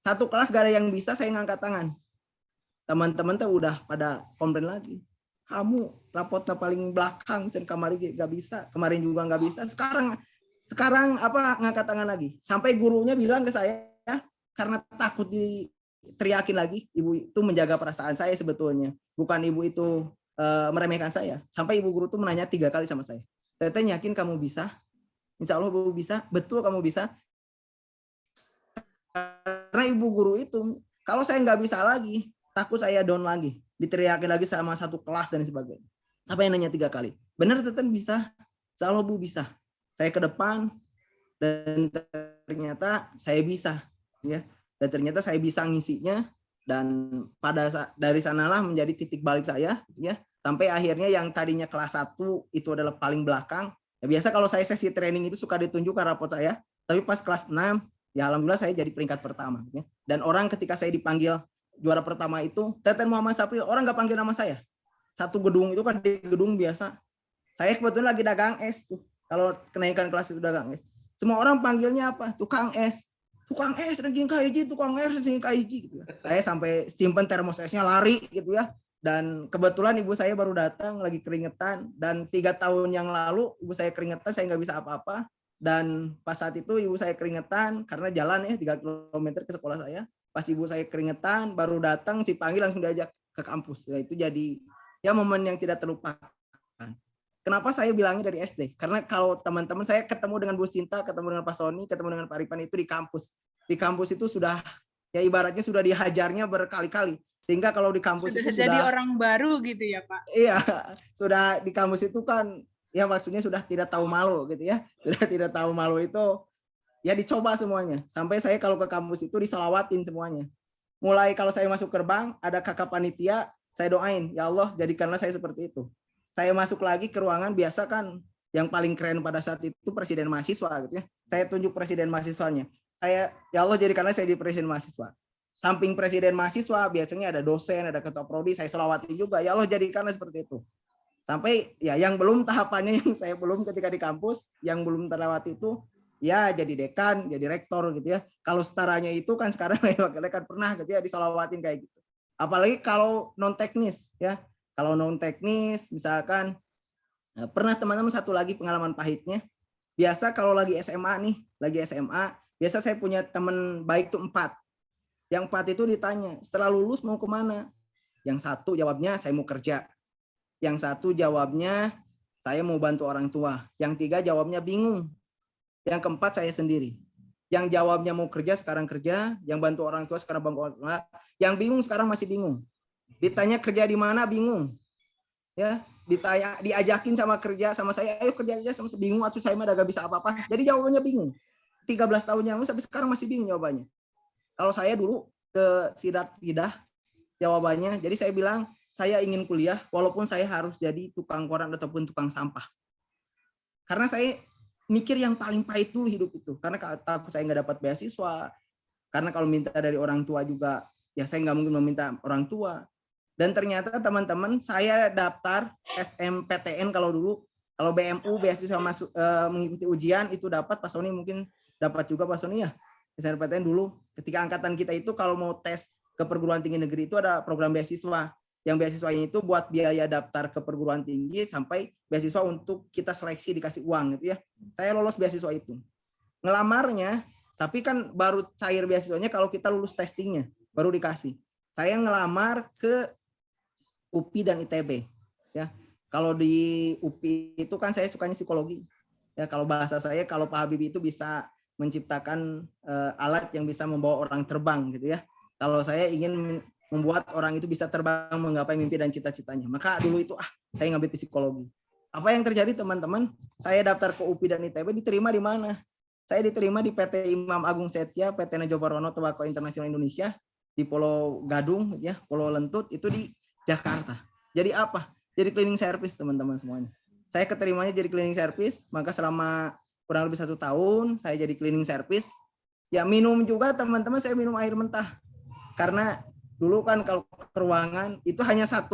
Satu kelas gak ada yang bisa, saya ngangkat tangan. Teman-teman tuh udah pada komplain lagi. Kamu rapotnya paling belakang, kemarin nggak bisa, kemarin juga nggak bisa. Sekarang apa ngangkat tangan lagi. Sampai gurunya bilang ke saya karena takut diteriakin lagi, ibu itu menjaga perasaan saya sebetulnya. Bukan ibu itu meremehkan saya. Sampai ibu guru tuh menanya 3 kali sama saya. Teteh yakin kamu bisa? Insya Allah ibu bisa, betul kamu bisa. Karena ibu guru itu, kalau saya nggak bisa lagi, takut saya down lagi, diteriakin lagi sama satu kelas dan sebagainya. Sampai nanya 3 kali. Benar Teten bisa? Insya Allah Bu bisa. Saya ke depan dan ternyata saya bisa, ya. Dan ternyata saya bisa ngisinya dan dari sanalah menjadi titik balik saya, ya. Sampai akhirnya yang tadinya kelas 1 itu adalah paling belakang. Ya, biasa kalau saya sesi training itu suka ditunjukkan rapot saya, tapi pas kelas 6, ya alhamdulillah saya jadi peringkat pertama. Ya. Dan orang ketika saya dipanggil juara pertama itu, Teten Muhammad Sapril, orang nggak panggil nama saya. Satu gedung itu kan di gedung biasa. Saya kebetulan lagi dagang es tuh. Kalau kenaikan kelas itu dagang es. Semua orang panggilnya apa? Tukang es. Tukang es, ranking KIJ, tukang es, ranking KIJ. Gitu. Saya sampai simpen termos esnya lari gitu ya. Dan kebetulan ibu saya baru datang lagi keringetan, dan 3 tahun yang lalu ibu saya keringetan, saya nggak bisa apa-apa, dan pas saat itu ibu saya keringetan karena jalan ya 3 km ke sekolah saya. Pas ibu saya keringetan baru datang dipanggil langsung diajak ke kampus. Ya, itu jadi ya momen yang tidak terlupakan. Kenapa saya bilangnya dari SD? Karena kalau teman-teman saya ketemu dengan Bu Sinta, ketemu dengan Pak Sony, ketemu dengan Pak Ripan itu di kampus. Di kampus itu sudah ya ibaratnya sudah dihajarnya berkali-kali. Sehingga kalau di kampus itu jadi orang baru gitu ya Pak? Iya, sudah di kampus itu kan, ya maksudnya sudah tidak tahu malu gitu ya. Sudah tidak tahu malu itu, ya dicoba semuanya. Sampai saya kalau ke kampus itu diselawatin semuanya. Mulai kalau saya masuk gerbang, ada kakak panitia, saya doain, ya Allah jadikanlah saya seperti itu. Saya masuk lagi ke ruangan, biasa kan yang paling keren pada saat itu presiden mahasiswa gitu ya. Saya tunjuk presiden mahasiswanya. Saya, ya Allah jadikanlah saya di presiden mahasiswa. Samping presiden mahasiswa, biasanya ada dosen, ada ketua prodi, saya selawati juga. Ya Allah jadikanlah seperti itu. Sampai ya yang belum tahapannya yang saya belum ketika di kampus, yang belum terlewati itu, ya jadi dekan, jadi rektor gitu ya. Kalau setaranya itu kan sekarang wakil dekan pernah gitu ya diselawatin kayak gitu. Apalagi kalau non teknis ya. Kalau non teknis, misalkan pernah teman-teman satu lagi pengalaman pahitnya. Biasa kalau lagi SMA nih, biasa saya punya teman baik tuh 4. Yang 4 itu ditanya, setelah lulus mau kemana? Yang 1 jawabnya, saya mau kerja. Yang 1 jawabnya, saya mau bantu orang tua. Yang 3 jawabnya bingung. Yang keempat, saya sendiri. Yang jawabnya mau kerja, sekarang kerja. Yang bantu orang tua, sekarang bantu orang tua. Yang bingung, sekarang masih bingung. Ditanya kerja di mana, bingung. Ya, diajakin sama kerja sama saya, ayo kerja aja, sama bingung, atau saya mah gak bisa apa-apa. Jadi jawabannya bingung. 13 tahun yang lalu sampai sekarang masih bingung jawabannya. Kalau saya dulu ke Sidat Lidah jawabannya, jadi saya bilang saya ingin kuliah walaupun saya harus jadi tukang koran ataupun tukang sampah. Karena saya mikir yang paling pahit dulu hidup itu. Karena takut saya nggak dapat beasiswa. Karena kalau minta dari orang tua juga, ya saya nggak mungkin meminta orang tua. Dan ternyata teman-teman, saya daftar SMPTN kalau dulu, kalau BMU beasiswa masuk mengikuti ujian itu dapat. Pak Sony mungkin dapat juga Pak Sony ya. SMPTN dulu, ketika angkatan kita itu kalau mau tes ke perguruan tinggi negeri itu ada program beasiswa. Yang beasiswanya itu buat biaya daftar ke perguruan tinggi sampai beasiswa untuk kita seleksi dikasih uang gitu ya. Saya lolos beasiswa itu. Ngelamarnya, tapi kan baru cair beasiswanya kalau kita lulus testingnya, baru dikasih. Saya ngelamar ke UPI dan ITB ya. Kalau di UPI itu kan saya sukanya psikologi. Ya, kalau bahasa saya, kalau Pak Habibie itu bisa menciptakan alat yang bisa membawa orang terbang gitu ya. Kalau saya ingin membuat orang itu bisa terbang menggapai mimpi dan cita-citanya. Maka dulu itu saya ngambil psikologi. Apa yang terjadi teman-teman? Saya daftar ke UPI dan ITB, diterima di mana? Saya diterima di PT Imam Agung Setia, PT Nejo Barono Tobacco International Indonesia di Pulau Gadung ya, Pulau Lentut itu di Jakarta. Jadi apa? Jadi cleaning service teman-teman semuanya. Saya keterimanya jadi cleaning service, maka selama kurang lebih 1 tahun saya jadi cleaning service. Ya minum juga teman-teman, saya minum air mentah. Karena dulu kan kalau ke ruangan itu hanya 1-2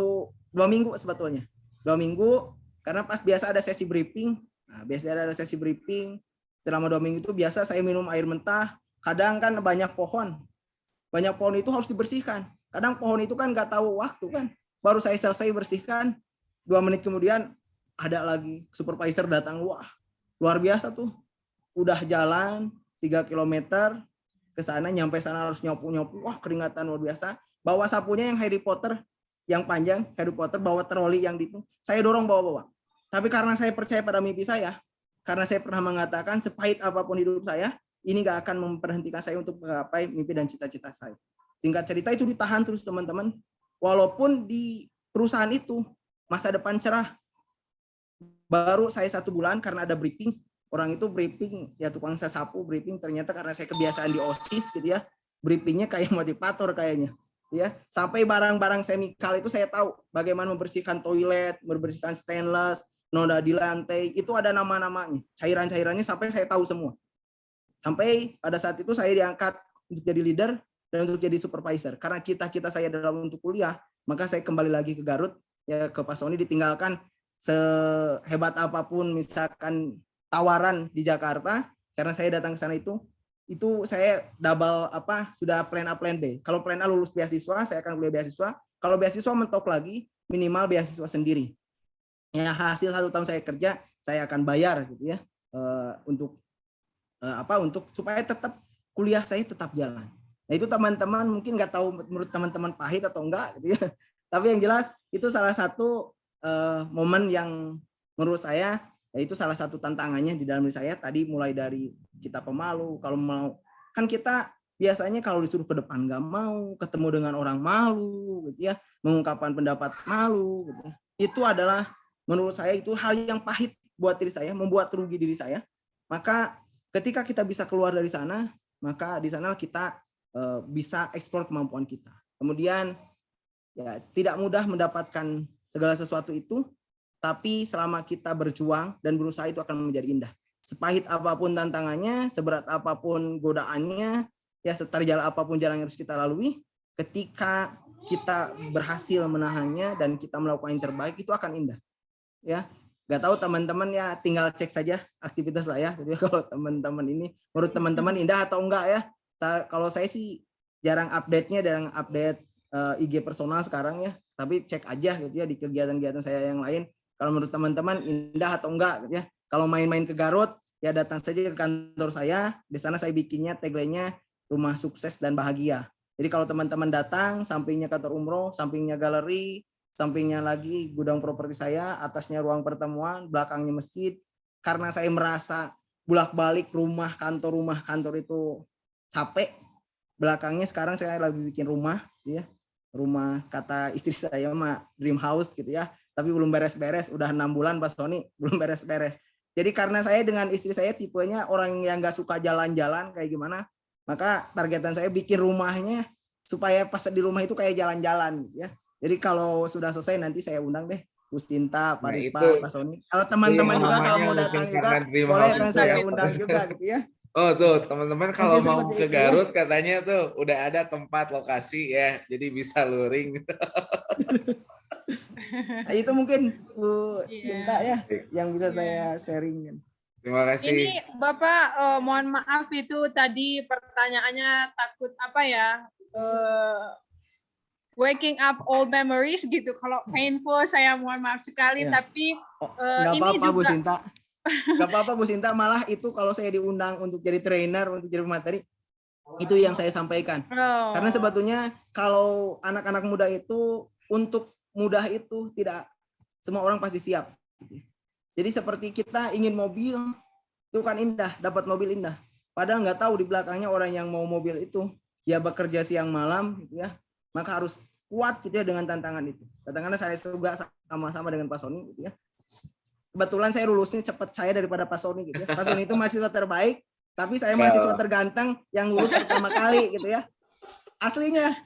minggu sebetulnya. 2 minggu karena pas biasa ada sesi briefing. Nah, biasanya ada sesi briefing. Selama 2 minggu itu biasa saya minum air mentah. Kadang kan banyak pohon. Banyak pohon itu harus dibersihkan. Kadang pohon itu kan nggak tahu waktu kan. Baru saya selesai bersihkan, 2 menit kemudian ada lagi supervisor datang. Wah, luar biasa tuh. Udah jalan 3 km ke sana, nyampe sana harus nyapu-nyapu. Wah, keringatan luar biasa. Bawa sapunya yang Harry Potter, yang panjang, Harry Potter, bawa troli yang itu. Saya dorong bawa-bawa. Tapi karena saya percaya pada mimpi saya, karena saya pernah mengatakan sepahit apapun hidup saya, ini gak akan memberhentikan saya untuk menggapai mimpi dan cita-cita saya. Singkat cerita itu ditahan terus teman-teman. Walaupun di perusahaan itu masa depan cerah. Baru saya 1 bulan karena ada briefing. Orang itu briefing, ya tukang sapu briefing, ternyata karena saya kebiasaan di OSIS gitu ya. Briefingnya kayak motivator kayaknya. Ya, sampai barang-barang semikal itu saya tahu bagaimana membersihkan toilet, membersihkan stainless, noda di lantai, itu ada nama-namanya. Cairan-cairannya sampai saya tahu semua. Sampai pada saat itu saya diangkat untuk jadi leader dan untuk jadi supervisor. Karena cita-cita saya adalah untuk kuliah, maka saya kembali lagi ke Garut, ya ke Pak Sony, ditinggalkan sehebat apapun misalkan tawaran di Jakarta, karena saya datang ke sana itu saya double sudah plan A plan B. Kalau plan A lulus beasiswa, saya akan kuliah beasiswa. Kalau beasiswa mentok lagi, minimal beasiswa sendiri. Ya, hasil 1 tahun saya kerja, saya akan bayar gitu ya, untuk supaya tetap kuliah saya tetap jalan. Nah, itu teman-teman mungkin nggak tahu menurut teman-teman pahit atau enggak gitu ya. Tapi yang jelas itu salah satu momen yang menurut saya, itu salah satu tantangannya di dalam diri saya. Tadi mulai dari kita pemalu, kalau mau kan kita biasanya kalau disuruh ke depan nggak mau, ketemu dengan orang malu gitu ya, mengungkapkan pendapat malu gitu. Itu adalah menurut saya itu hal yang pahit buat diri saya, membuat rugi diri saya. Maka ketika kita bisa keluar dari sana, maka di sana kita bisa eksplor kemampuan kita. Kemudian ya tidak mudah mendapatkan segala sesuatu itu, tapi selama kita berjuang dan berusaha itu akan menjadi indah. Sepahit apapun tantangannya, seberat apapun godaannya, ya seterjal apapun jalan yang harus kita lalui, ketika kita berhasil menahannya dan kita melakukan yang terbaik, itu akan indah. Ya, nggak tahu teman-teman ya, tinggal cek saja aktivitas saya. Jadi kalau teman-teman ini, menurut teman-teman indah atau enggak ya? Kalau saya sih jarang update-nya, jarang update IG personal sekarang ya. Tapi cek aja gitu ya di kegiatan-kegiatan saya yang lain. Kalau menurut teman-teman indah atau enggak gitu ya. Kalau main-main ke Garut ya datang saja ke kantor saya. Di sana saya bikinnya tagline-nya rumah sukses dan bahagia. Jadi kalau teman-teman datang, sampingnya kantor umroh, sampingnya galeri, sampingnya lagi gudang properti saya, atasnya ruang pertemuan, belakangnya masjid. Karena saya merasa bolak-balik rumah kantor itu capek. Belakangnya sekarang saya lagi bikin rumah ya. Rumah kata istri saya mah dream house gitu ya. Tapi belum beres-beres, udah 6 bulan Pak Sony, belum beres-beres. Jadi karena saya dengan istri saya tipenya orang yang nggak suka jalan-jalan kayak gimana, maka targetan saya bikin rumahnya supaya pas di rumah itu kayak jalan-jalan gitu ya. Jadi kalau sudah selesai nanti saya undang deh Bu Sinta, Pak Rifa, Pak Sony. Kalau teman-teman juga kalau mau datang juga boleh kan saya undang juga gitu ya. Oh tuh teman-teman kalau Mungkin mau seperti ke itu ya. Garut katanya tuh udah ada tempat lokasi ya, jadi bisa luring. Nah, itu mungkin Bu Iya. Sinta ya yang bisa Iya. saya sharingin. Terima kasih. Ini Bapak, mohon maaf itu tadi pertanyaannya takut apa ya? Waking up old memories gitu. Kalau painful saya mohon maaf sekali, Ya. tapi Nggak ini apa-apa Bu juga Sinta. Nggak apa-apa Bu Sinta, malah itu kalau saya diundang untuk jadi trainer, untuk jadi materi, itu yang saya sampaikan. oh, Karena sebetulnya kalau anak-anak muda itu untuk mudah itu tidak semua orang pasti siap. Jadi seperti kita ingin mobil, itu kan indah, dapat mobil indah. Padahal nggak tahu di belakangnya orang yang mau mobil itu ya bekerja siang malam gitu ya. Maka harus kuat gitu ya dengan tantangan itu. Tantangannya saya juga sama-sama dengan Pak Sony gitu ya. Kebetulan saya lulusnya cepat saya daripada Pak Sony gitu ya. Pak Sony itu mahasiswa terbaik, tapi saya mahasiswa terganteng yang lulus pertama kali gitu ya. Aslinya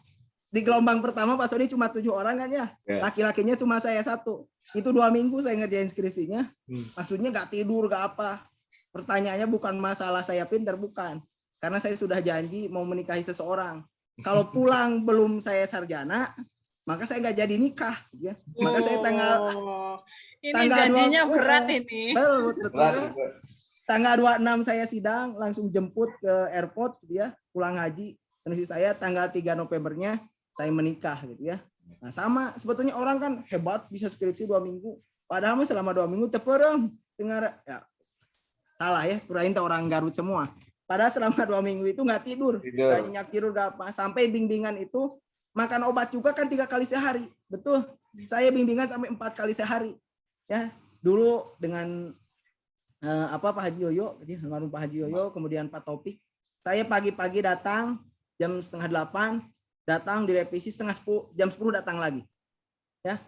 di gelombang pertama Pak Sony cuma 7 orang kan ya. Laki-lakinya cuma saya 1. Itu 2 minggu saya ngerjain skripsinya. Maksudnya nggak tidur, nggak apa. Pertanyaannya bukan masalah saya pintar, bukan. Karena saya sudah janji mau menikahi seseorang. Kalau pulang belum saya sarjana, maka saya nggak jadi nikah. Ya. Maka saya ini tanggal janjinya 20, berat ini. Betul. Tanggal 26 saya sidang, langsung jemput ke airport gitu ya, pulang haji. Terus saya tanggal 3 Novembernya saya menikah gitu ya. Nah, sama sebetulnya orang kan hebat bisa skripsi 2 minggu. Padahal selama 2 minggu teperem dengar ya. Salah ya, kirain orang Garut semua. Padahal selama 2 minggu itu nggak tidur, nggak nyenyak tidur, nggak apa. Sampai bimbingan itu makan obat juga kan 3 kali sehari, betul. Saya bimbingan sampai 4 kali sehari. Ya, dulu dengan Pak Haji Yoyo, almarhum Pak Haji Yoyo, kemudian Pak Taufik. Saya pagi-pagi datang jam 7:30, datang direvisi jam 10 datang lagi. Ya,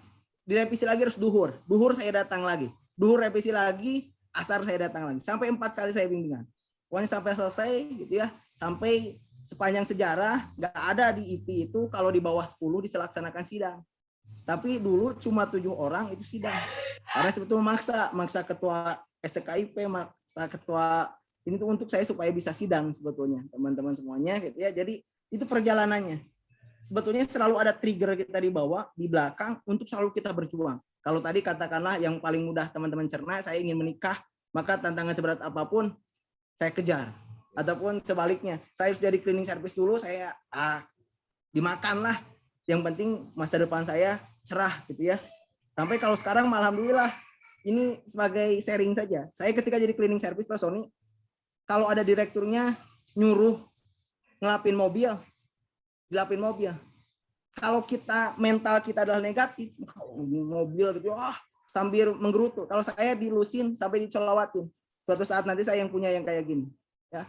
direvisi lagi harus duhur saya datang lagi, duhur revisi lagi, asar saya datang lagi, sampai 4 kali saya bimbingan. Pokoknya sampai selesai gitu ya, sampai sepanjang sejarah nggak ada di IP itu kalau di bawah 10 dilaksanakan sidang. Tapi dulu cuma 7 orang itu sidang. Karena sebetulnya maksa ketua STKIP, maksa ketua ini tuh untuk saya supaya bisa sidang sebetulnya teman-teman semuanya gitu ya. Jadi itu perjalanannya. Sebetulnya selalu ada trigger kita di bawah, di belakang untuk selalu kita berjuang. Kalau tadi katakanlah yang paling mudah teman-teman cerna, saya ingin menikah, maka tantangan seberat apapun saya kejar. Ataupun sebaliknya, saya harus jadi cleaning service dulu, saya dimakanlah. Yang penting masa depan saya cerah gitu ya. Sampai kalau sekarang alhamdulillah, ini sebagai sharing saja. Saya ketika jadi cleaning service Pak Sony, kalau ada direkturnya nyuruh ngelapin mobil, dilapin mobil. Kalau kita mental kita adalah negatif, mobil gitu, sambil menggerutu. Kalau saya dilusin sampai dicelawatin. Suatu saat nanti saya yang punya yang kayak gini. Ya.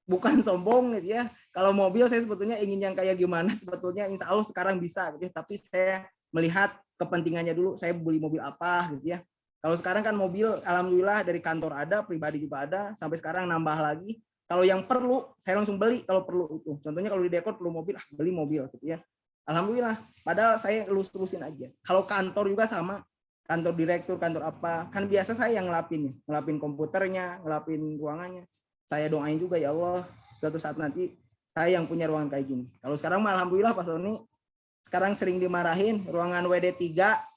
Bukan sombong gitu ya. Kalau mobil saya sebetulnya ingin yang kayak gimana sebetulnya insya Allah sekarang bisa gitu ya. Tapi saya melihat kepentingannya dulu, saya beli mobil apa gitu ya. Kalau sekarang kan mobil alhamdulillah dari kantor ada, pribadi juga ada, sampai sekarang nambah lagi. Kalau yang perlu saya langsung beli kalau perlu itu. Contohnya kalau di dekor perlu mobil, beli mobil gitu ya. Alhamdulillah, padahal saya lulus-lulusin aja. Kalau kantor juga sama, kantor direktur, kantor apa, kan biasa saya yang ngelapin komputernya, ngelapin ruangannya. Saya doain juga ya Allah, suatu saat nanti saya yang punya ruangan kayak gini. Kalau sekarang alhamdulillah Pak Sony, sekarang sering dimarahin, ruangan WD3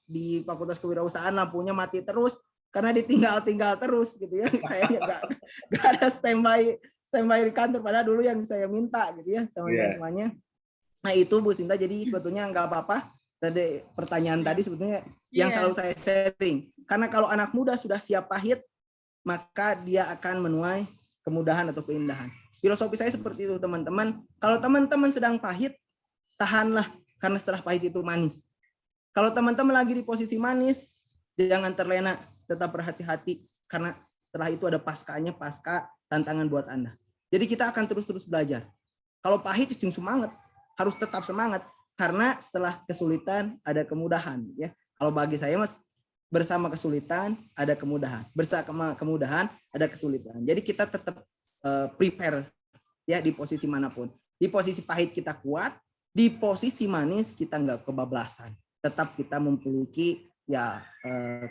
di Fakultas Kewirausahaan lampunya mati terus, karena ditinggal terus gitu ya. Saya nggak ada standby di kantor, padahal dulu yang saya minta gitu ya, teman-teman semuanya. Nah itu Bu Sinta, jadi sebetulnya nggak apa-apa. Tadi pertanyaan tadi sebetulnya yang selalu saya sharing. Karena kalau anak muda sudah siap pahit, maka dia akan menuai kemudahan atau keindahan. Filosofi saya seperti itu teman-teman. Kalau teman-teman sedang pahit, tahanlah, karena setelah pahit itu manis. Kalau teman-teman lagi di posisi manis, jangan terlena, tetap berhati-hati, karena setelah itu ada pasca tantangan buat Anda. Jadi kita akan terus belajar. Kalau pahit itu semangat, harus tetap semangat, karena setelah kesulitan ada kemudahan. Ya, kalau bagi saya Mas, bersama kesulitan ada kemudahan, bersama kemudahan ada kesulitan. Jadi kita tetap prepare ya di posisi manapun. Di posisi pahit kita kuat, di posisi manis kita nggak kebablasan. Tetap kita memiliki ya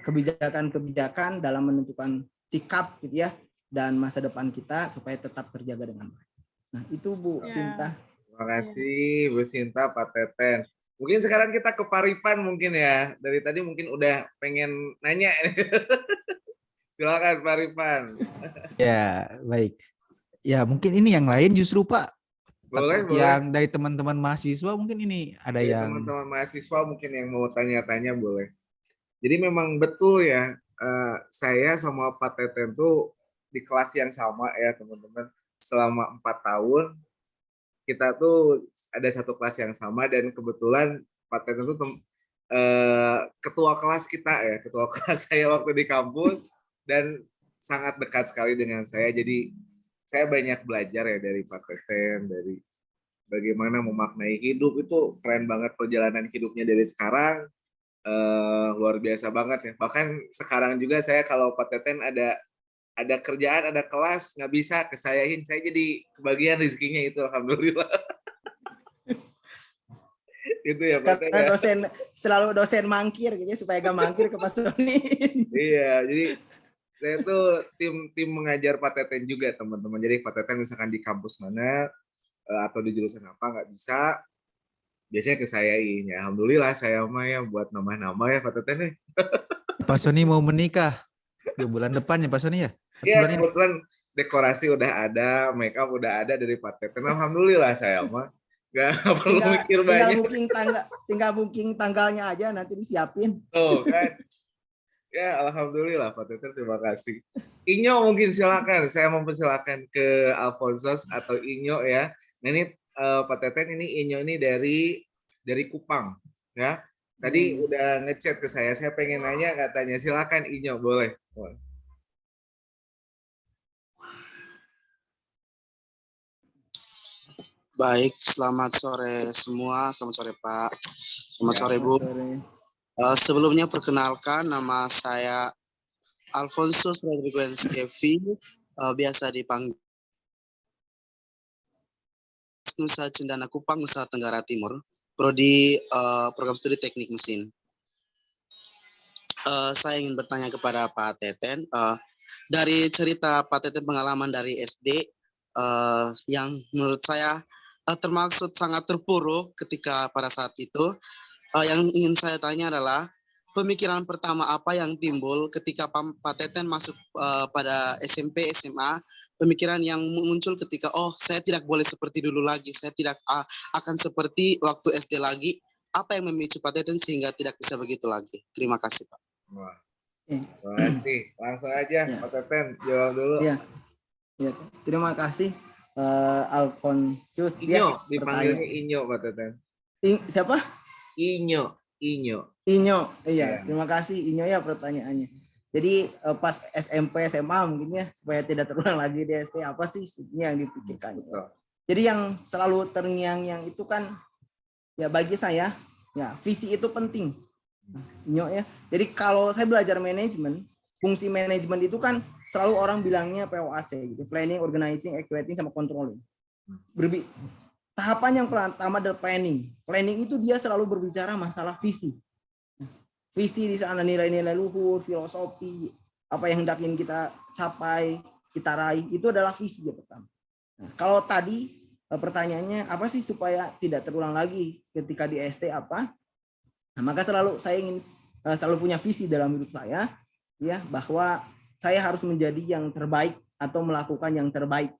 kebijakan-kebijakan dalam menentukan sikap gitu ya, dan masa depan kita supaya tetap terjaga dengan baik. Nah itu Bu Sinta. Terima kasih Bu Sinta, Pak Teten. Mungkin sekarang kita ke Paripan mungkin ya. Dari tadi mungkin udah pengen nanya. Silakan Paripan. Ya, baik. Ya, mungkin ini yang lain justru Pak. Boleh, boleh. Yang dari teman-teman mahasiswa mungkin ini ada Dari yang teman-teman mahasiswa mungkin yang mau tanya-tanya boleh. Jadi memang betul ya, saya sama Pak Teten tuh di kelas yang sama ya teman-teman. Selama 4 tahun, kita tuh ada satu kelas yang sama dan kebetulan Pak Teten tuh ketua kelas kita ya, ketua kelas saya waktu di kampus dan sangat dekat sekali dengan saya. Jadi saya banyak belajar ya dari Pak Teten, dari bagaimana memaknai hidup. Itu keren banget perjalanan hidupnya dari sekarang. Luar biasa banget ya. Bahkan sekarang juga saya kalau Pak Teten ada kerjaan, ada kelas, nggak bisa kesayain, saya jadi kebagian rezekinya itu, alhamdulillah. Itu ya Pak Teten. Karena dosen selalu dosen mangkir gitu ya, supaya gak mangkir ke Pak Sony. Iya, jadi saya tuh tim mengajar Pak Teten juga teman-teman. Jadi Pak Teten misalkan di kampus mana atau di jurusan apa nggak bisa, biasanya kesayain ya. Alhamdulillah saya mah ya buat nama-nama ya Pak Teten nih. Pak Sony mau menikah di bulan depan ya Pak Sony ya? Iya, kebetulan dekorasi udah ada, make up udah ada dari Pak Teten. Alhamdulillah saya mah nggak perlu mikir banyak. Tinggal booking tanggalnya aja, nanti disiapin. Oh kan. Ya, alhamdulillah Pak Teten, terima kasih. Inyo mungkin silakan, saya mempersilakan ke Alfonsos atau Inyo ya. Nah ini Pak Teten, ini Inyo ini dari Kupang ya. Tadi udah ngechat ke saya pengen nanya katanya, silakan Inyo, boleh. Baik, selamat sore semua, selamat sore Pak, selamat sore Bu. Sebelumnya perkenalkan, nama saya Alfonsus Rodriguez Kevi, biasa dipanggil Nusa Cendana Kupang, Nusa Tenggara Timur, prodi program studi teknik mesin. Saya ingin bertanya kepada Pak Teten, dari cerita Pak Teten pengalaman dari SD, yang menurut saya termaksud sangat terpuruk ketika pada saat itu. Yang ingin saya tanya adalah pemikiran pertama apa yang timbul ketika Pak Teten masuk pada SMP, SMA, pemikiran yang muncul ketika saya tidak boleh seperti dulu lagi, saya tidak akan seperti waktu SD lagi. Apa yang memicu Pak Teten sehingga tidak bisa begitu lagi? Terima kasih Pak. Wah, terima kasih. Langsung aja Pak Teten jawab dulu. Ya, terima kasih. Alfonsus Inyo, dipanggilnya Inyo Pak Teten. Siapa? Inyo. Iya, terima kasih Inyo ya pertanyaannya. Jadi pas SMP, SMA mungkin ya, supaya tidak terulang lagi di SD, apa sih yang dipikirkan? Jadi yang selalu terngiang-ngiang itu kan, ya bagi saya, ya visi itu penting. Inyo ya. Jadi kalau saya belajar manajemen, fungsi manajemen itu kan selalu orang bilangnya POAC gitu, planning, organizing, actuating, sama controlling. Tahapan yang pertama adalah planning. Planning itu dia selalu berbicara masalah visi. Visi di sana nilai-nilai luhur, filosofi, apa yang hendak ingin kita capai, kita raih, itu adalah visi yang pertama. Nah, kalau tadi pertanyaannya apa sih supaya tidak terulang lagi ketika di SD apa? Nah, maka saya ingin selalu punya visi dalam hidup saya, ya, bahwa saya harus menjadi yang terbaik atau melakukan yang terbaik.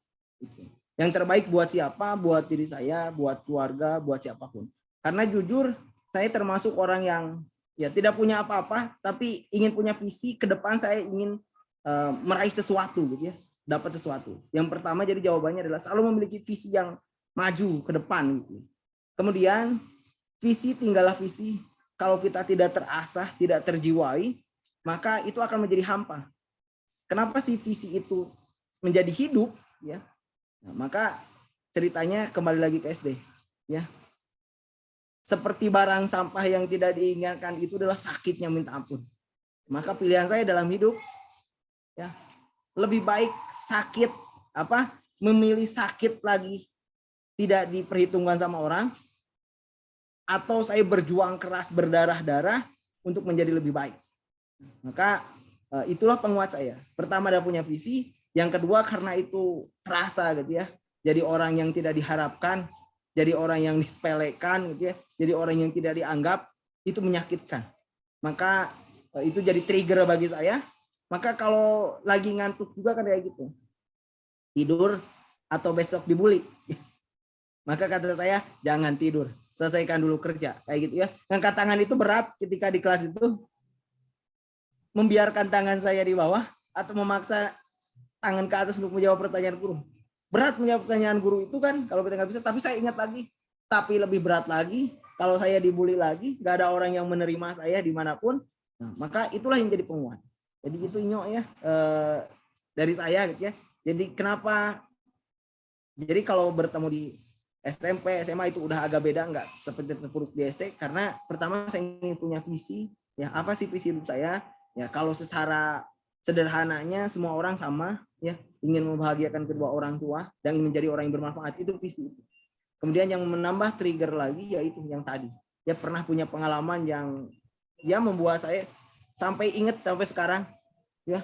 Yang terbaik buat siapa? Buat diri saya, buat keluarga, buat siapapun. Karena jujur, saya termasuk orang yang ya tidak punya apa-apa, tapi ingin punya visi ke depan. Saya ingin meraih sesuatu, gitu ya, dapat sesuatu. Yang pertama, jadi jawabannya adalah selalu memiliki visi yang maju ke depan. Gitu. Kemudian visi tinggallah visi. Kalau kita tidak terasah, tidak terjiwai, maka itu akan menjadi hampa. Kenapa sih visi itu menjadi hidup? Ya, nah, maka ceritanya kembali lagi ke SD. Ya, seperti barang sampah yang tidak diingatkan itu adalah sakitnya minta ampun. Maka pilihan saya dalam hidup ya lebih baik sakit memilih sakit lagi tidak diperhitungkan sama orang, atau saya berjuang keras berdarah-darah untuk menjadi lebih baik. Maka itulah penguat saya. Pertama, dia punya visi. Yang kedua, karena itu terasa gitu ya. Jadi orang yang tidak diharapkan, jadi orang yang disepelekan gitu ya. Jadi orang yang tidak dianggap, itu menyakitkan. Maka itu jadi trigger bagi saya. Maka kalau lagi ngantuk juga kan kayak gitu. Tidur atau besok dibully. Maka kata saya, jangan tidur, selesaikan dulu kerja, kayak gitu ya. Ngangkat tangan itu berat ketika di kelas itu. Membiarkan tangan saya di bawah atau memaksa tangan ke atas untuk menjawab pertanyaan guru. Berat menjawab pertanyaan guru itu kan, kalau kita nggak bisa. Tapi saya ingat lagi, tapi lebih berat lagi kalau saya dibully lagi, nggak ada orang yang menerima saya dimanapun. Nah, maka itulah yang jadi penguat. Jadi itu Inyo ya, dari saya gitu ya. Jadi kenapa? Jadi kalau bertemu di SMP, SMA itu udah agak beda, nggak seperti terpuruk di SD, karena pertama saya ingin punya visi, ya apa sih visi hidup saya? Ya kalau secara sederhananya semua orang sama, ya ingin membahagiakan kedua orang tua dan ingin menjadi orang yang bermanfaat, itu visi. Kemudian yang menambah trigger lagi yaitu yang tadi, ya pernah punya pengalaman yang ya membuat saya sampai ingat sampai sekarang, ya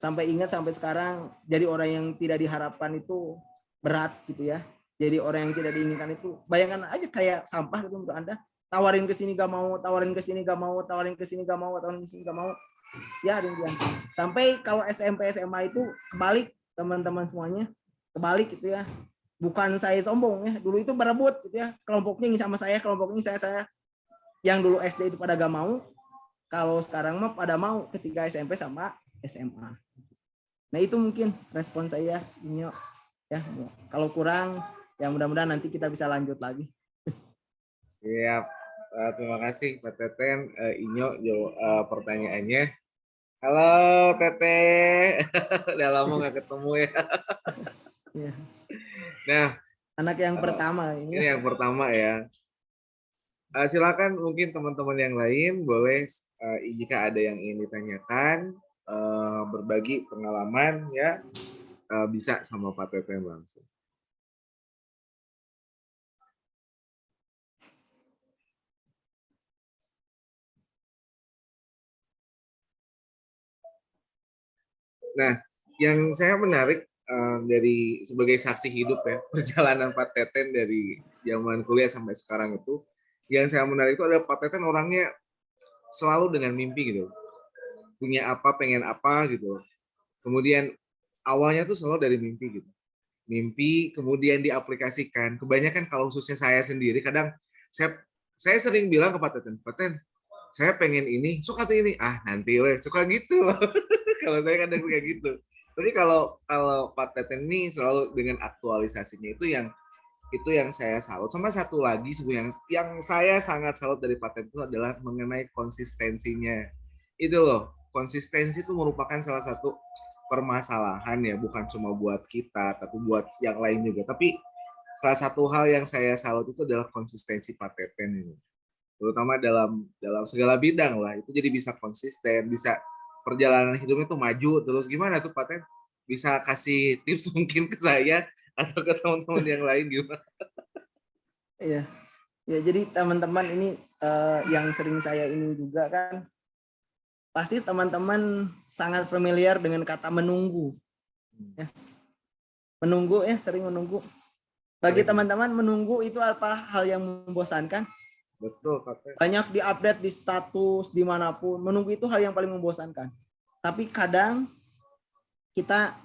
sampai ingat sampai sekarang. Jadi orang yang tidak diharapkan itu berat gitu ya. Jadi orang yang tidak diinginkan itu, bayangkan aja kayak sampah gitu untuk Anda. Tawarin ke sini gak mau, tawarin ke sini gak mau, tawarin ke sini gak mau, tawarin ke sini gak mau. Ya demikian. Sampai kalau SMP SMA itu kebalik teman-teman semuanya, kebalik gitu ya. Bukan saya sombong ya, dulu itu berebut gitu ya. Kelompoknya ini sama saya, kelompoknya saya. Yang dulu SD itu pada gak mau, kalau sekarang mah pada mau ketika SMP sama SMA. Nah itu mungkin respon saya ini ya. Kalau kurang, ya mudah-mudahan nanti kita bisa lanjut lagi. Siap. Terima kasih Pak Teten. Inyo pertanyaannya. Halo Teteh. Udah lama nggak ketemu ya. Ya. Nah, Anak yang pertama ini yang pertama ya. Silakan mungkin teman-teman yang lain boleh jika ada yang ingin ditanyakan, berbagi pengalaman ya, bisa sama Pak Teten langsung. Nah, yang saya menarik dari sebagai saksi hidup ya, perjalanan Pak Teten dari zaman kuliah sampai sekarang itu, yang saya menarik itu adalah Pak Teten orangnya selalu dengan mimpi gitu. Punya apa, pengen apa gitu. Kemudian awalnya tuh selalu dari mimpi gitu. Mimpi kemudian diaplikasikan. Kebanyakan kalau khususnya saya sendiri, kadang saya sering bilang ke Pak Teten, Pak Teten, saya pengen ini, suka tuh ini, nanti weh, suka gitu. Kalau saya kadang kayak gitu. Tapi kalau Pak Teten ini selalu dengan aktualisasinya itu yang saya salut. Sama satu lagi sebenarnya yang saya sangat salut dari Pak Teten itu adalah mengenai konsistensinya. Itu loh, konsistensi itu merupakan salah satu permasalahan ya, bukan cuma buat kita, tapi buat yang lain juga. Tapi salah satu hal yang saya salut itu adalah konsistensi Pak Teten ini. Terutama dalam segala bidang lah, itu jadi bisa konsisten, bisa perjalanan hidupnya tuh maju terus. Gimana tuh Pak Ten? Bisa kasih tips mungkin ke saya atau ke teman-teman yang lain gimana? Iya. Ya, jadi teman-teman ini yang sering saya ini juga kan, pasti teman-teman sangat familiar dengan kata menunggu. Ya. Menunggu ya, sering menunggu. Bagi teman-teman menunggu itu apa hal yang membosankan? Betul, Pak. Banyak diupdate di status dimanapun. Menunggu itu hal yang paling membosankan. Tapi kadang kita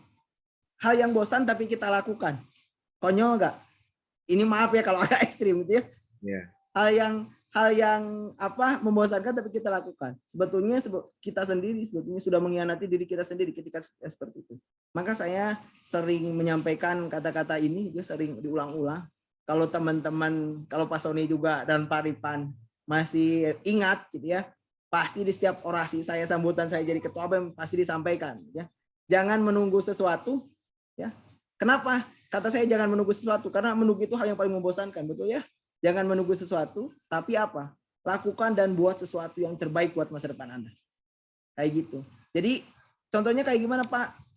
hal yang bosan tapi kita lakukan. Konyol nggak? Ini maaf ya kalau agak ekstrim gitu ya. Yeah. Hal yang membosankan tapi kita lakukan. Sebetulnya kita sendiri sebetulnya sudah mengkhianati diri kita sendiri ketika seperti itu. Maka saya sering menyampaikan kata-kata ini, dia sering diulang-ulang. Kalau teman-teman, kalau Pak Sony juga dan Pak Ripan masih ingat gitu ya, pasti di setiap orasi saya, sambutan saya jadi ketua BEM pasti disampaikan ya. Jangan menunggu sesuatu ya. Kenapa? Kata saya jangan menunggu sesuatu karena menunggu itu hal yang paling membosankan, betul ya? Jangan menunggu sesuatu, tapi apa? Lakukan dan buat sesuatu yang terbaik buat masa depan Anda. kayak gitu. Jadi contohnya kayak gimana Pak?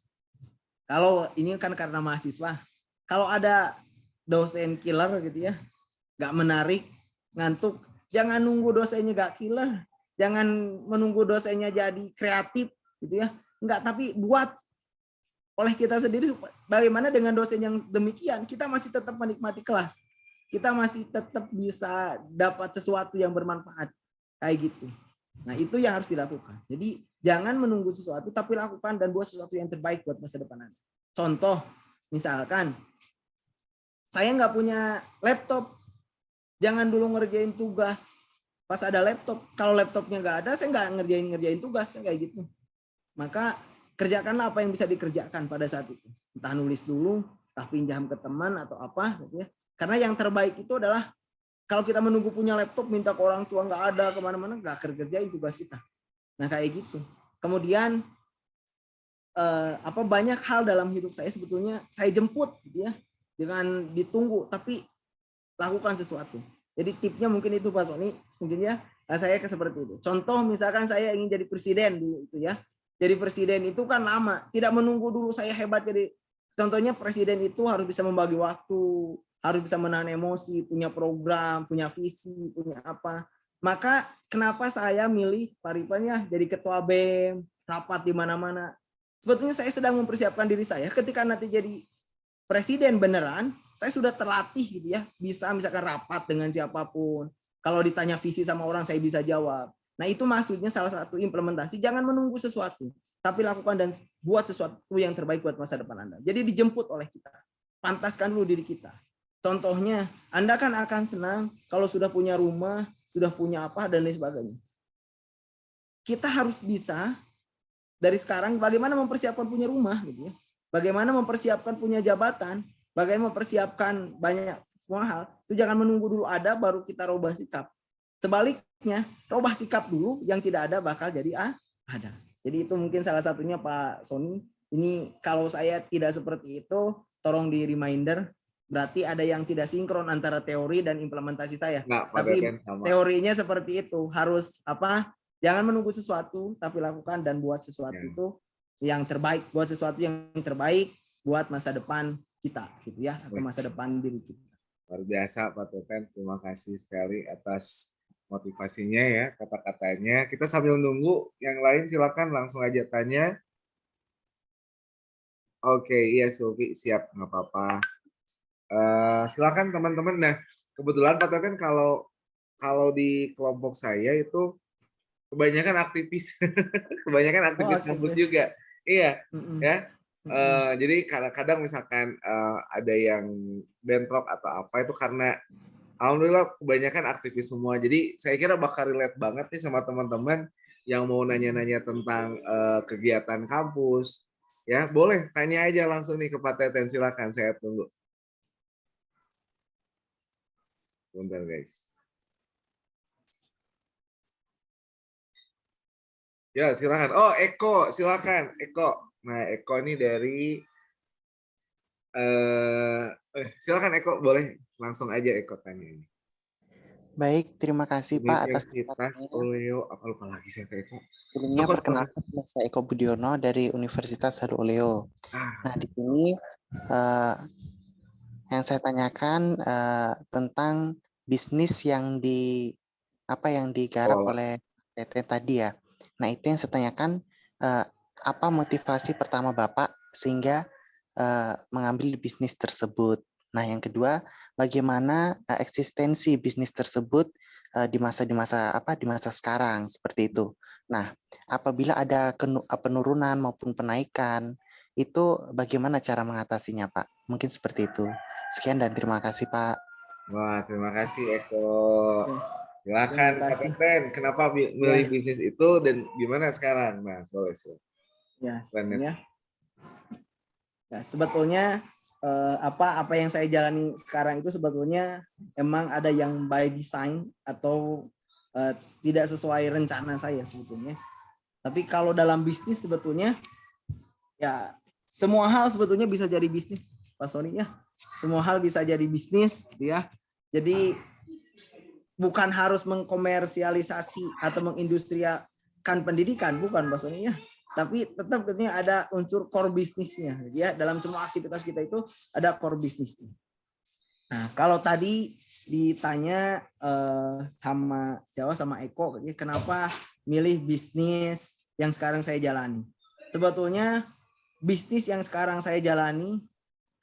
Kalau ini kan karena mahasiswa, kalau ada dosen killer gitu ya, nggak menarik, ngantuk, jangan nunggu dosennya nggak killer, jangan menunggu dosennya jadi kreatif gitu ya, nggak, tapi buat oleh kita sendiri. Bagaimana dengan dosen yang demikian, kita masih tetap menikmati kelas, kita masih tetap bisa dapat sesuatu yang bermanfaat kayak gitu. Nah itu yang harus dilakukan. Jadi jangan menunggu sesuatu, tapi lakukan dan buat sesuatu yang terbaik buat masa depan Anda. Contoh, misalkan saya nggak punya laptop, jangan dulu ngerjain tugas pas ada laptop. Kalau laptopnya nggak ada, saya nggak ngerjain tugas, kan kayak gitu. Maka kerjakanlah apa yang bisa dikerjakan pada saat itu. Entah nulis dulu, entah pinjam ke teman atau apa gitu ya. Karena yang terbaik itu adalah kalau kita menunggu punya laptop, minta ke orang tua, nggak ada, kemana-mana, nggak kerjain tugas kita. Nah kayak gitu. Kemudian banyak hal dalam hidup saya sebetulnya saya jemput gitu ya, dengan ditunggu, tapi lakukan sesuatu. Jadi tipnya mungkin itu Pak Sony, mungkin ya saya seperti itu. Contoh misalkan saya ingin jadi presiden dulu itu ya. Jadi presiden itu kan lama, tidak menunggu dulu saya hebat jadi. Contohnya presiden itu harus bisa membagi waktu, harus bisa menahan emosi, punya program, punya visi, punya apa. Maka kenapa saya milih Pak Rifan ya jadi ketua BEM, rapat di mana-mana. Sebetulnya saya sedang mempersiapkan diri saya ketika nanti jadi presiden beneran, saya sudah terlatih gitu ya, bisa misalkan rapat dengan siapapun. Kalau ditanya visi sama orang saya bisa jawab. Nah itu maksudnya salah satu implementasi, jangan menunggu sesuatu, tapi lakukan dan buat sesuatu yang terbaik buat masa depan Anda. Jadi dijemput oleh kita, pantaskan dulu diri kita. Contohnya, Anda kan akan senang kalau sudah punya rumah, sudah punya apa, dan lain sebagainya. Kita harus bisa dari sekarang bagaimana mempersiapkan punya rumah gitu ya. Bagaimana mempersiapkan punya jabatan, bagaimana mempersiapkan banyak semua hal. Itu jangan menunggu dulu ada baru kita rubah sikap. Sebaliknya, rubah sikap dulu, yang tidak ada bakal jadi ada. Jadi itu mungkin salah satunya Pak Sony. Ini kalau saya tidak seperti itu, tolong di reminder. Berarti ada yang tidak sinkron antara teori dan implementasi saya. Nah, tapi teorinya seperti itu, harus jangan menunggu sesuatu, tapi lakukan dan buat sesuatu itu yang terbaik, buat sesuatu yang terbaik buat masa depan kita, gitu ya, atau masa depan diri kita. Luar biasa Pak Teten, terima kasih sekali atas motivasinya ya, kata-katanya. Kita sambil nunggu yang lain, silakan langsung aja tanya. Oke, iya Sulfi siap, nggak apa-apa. Silakan teman-teman. Nah, kebetulan Pak Teten kalau di kelompok saya itu kebanyakan aktivis, kebanyakan aktivis kampus juga, iya, ya. Jadi kadang-kadang misalkan ada yang bentrok atau apa itu karena alhamdulillah kebanyakan aktivis semua. Jadi saya kira bakal relate banget nih sama teman-teman yang mau nanya-nanya tentang kegiatan kampus. Ya, boleh tanya aja langsung nih ke Pak Teten, silakan, saya tunggu. Sebentar guys. Ya, silakan. Oh, Eko, silakan. Eko. Nah, Eko ini dari silakan Eko, boleh langsung aja Eko tanya ini. Baik, terima kasih Pak atas Universitas Oleo. Apa lupa lagi saya ke Eko. Sebelumnya perkenalkan saya Eko Budiono dari Universitas Halu Oleo. Nah, di sini yang saya tanyakan tentang bisnis yang digarap oleh TT tadi ya. Nah, itu yang saya tanyakan, apa motivasi pertama Bapak sehingga mengambil bisnis tersebut. Nah, yang kedua, bagaimana eksistensi bisnis tersebut di masa sekarang seperti itu. Nah, apabila ada penurunan maupun penaikan, itu bagaimana cara mengatasinya, Pak? Mungkin seperti itu. Sekian dan terima kasih, Pak. Wah, terima kasih Eko. Silakan Pak Teten, kenapa milih bisnis itu dan gimana sekarang? Nah, Ya, sebetulnya apa yang saya jalani sekarang itu sebetulnya emang ada yang by design atau tidak sesuai rencana saya sebetulnya. Tapi kalau dalam bisnis sebetulnya ya semua hal sebetulnya bisa jadi bisnis, Pak Sony ya. Semua hal bisa jadi bisnis gitu ya. Jadi bukan harus mengkomersialisasi atau kan pendidikan, bukan Pak Sony ya. Tapi tetap tentunya ada unsur core bisnisnya, ya. Dalam semua aktivitas kita itu ada core bisnisnya. Nah, kalau tadi ditanya sama Jawa sama Eko, kenapa milih bisnis yang sekarang saya jalani? Sebetulnya bisnis yang sekarang saya jalani,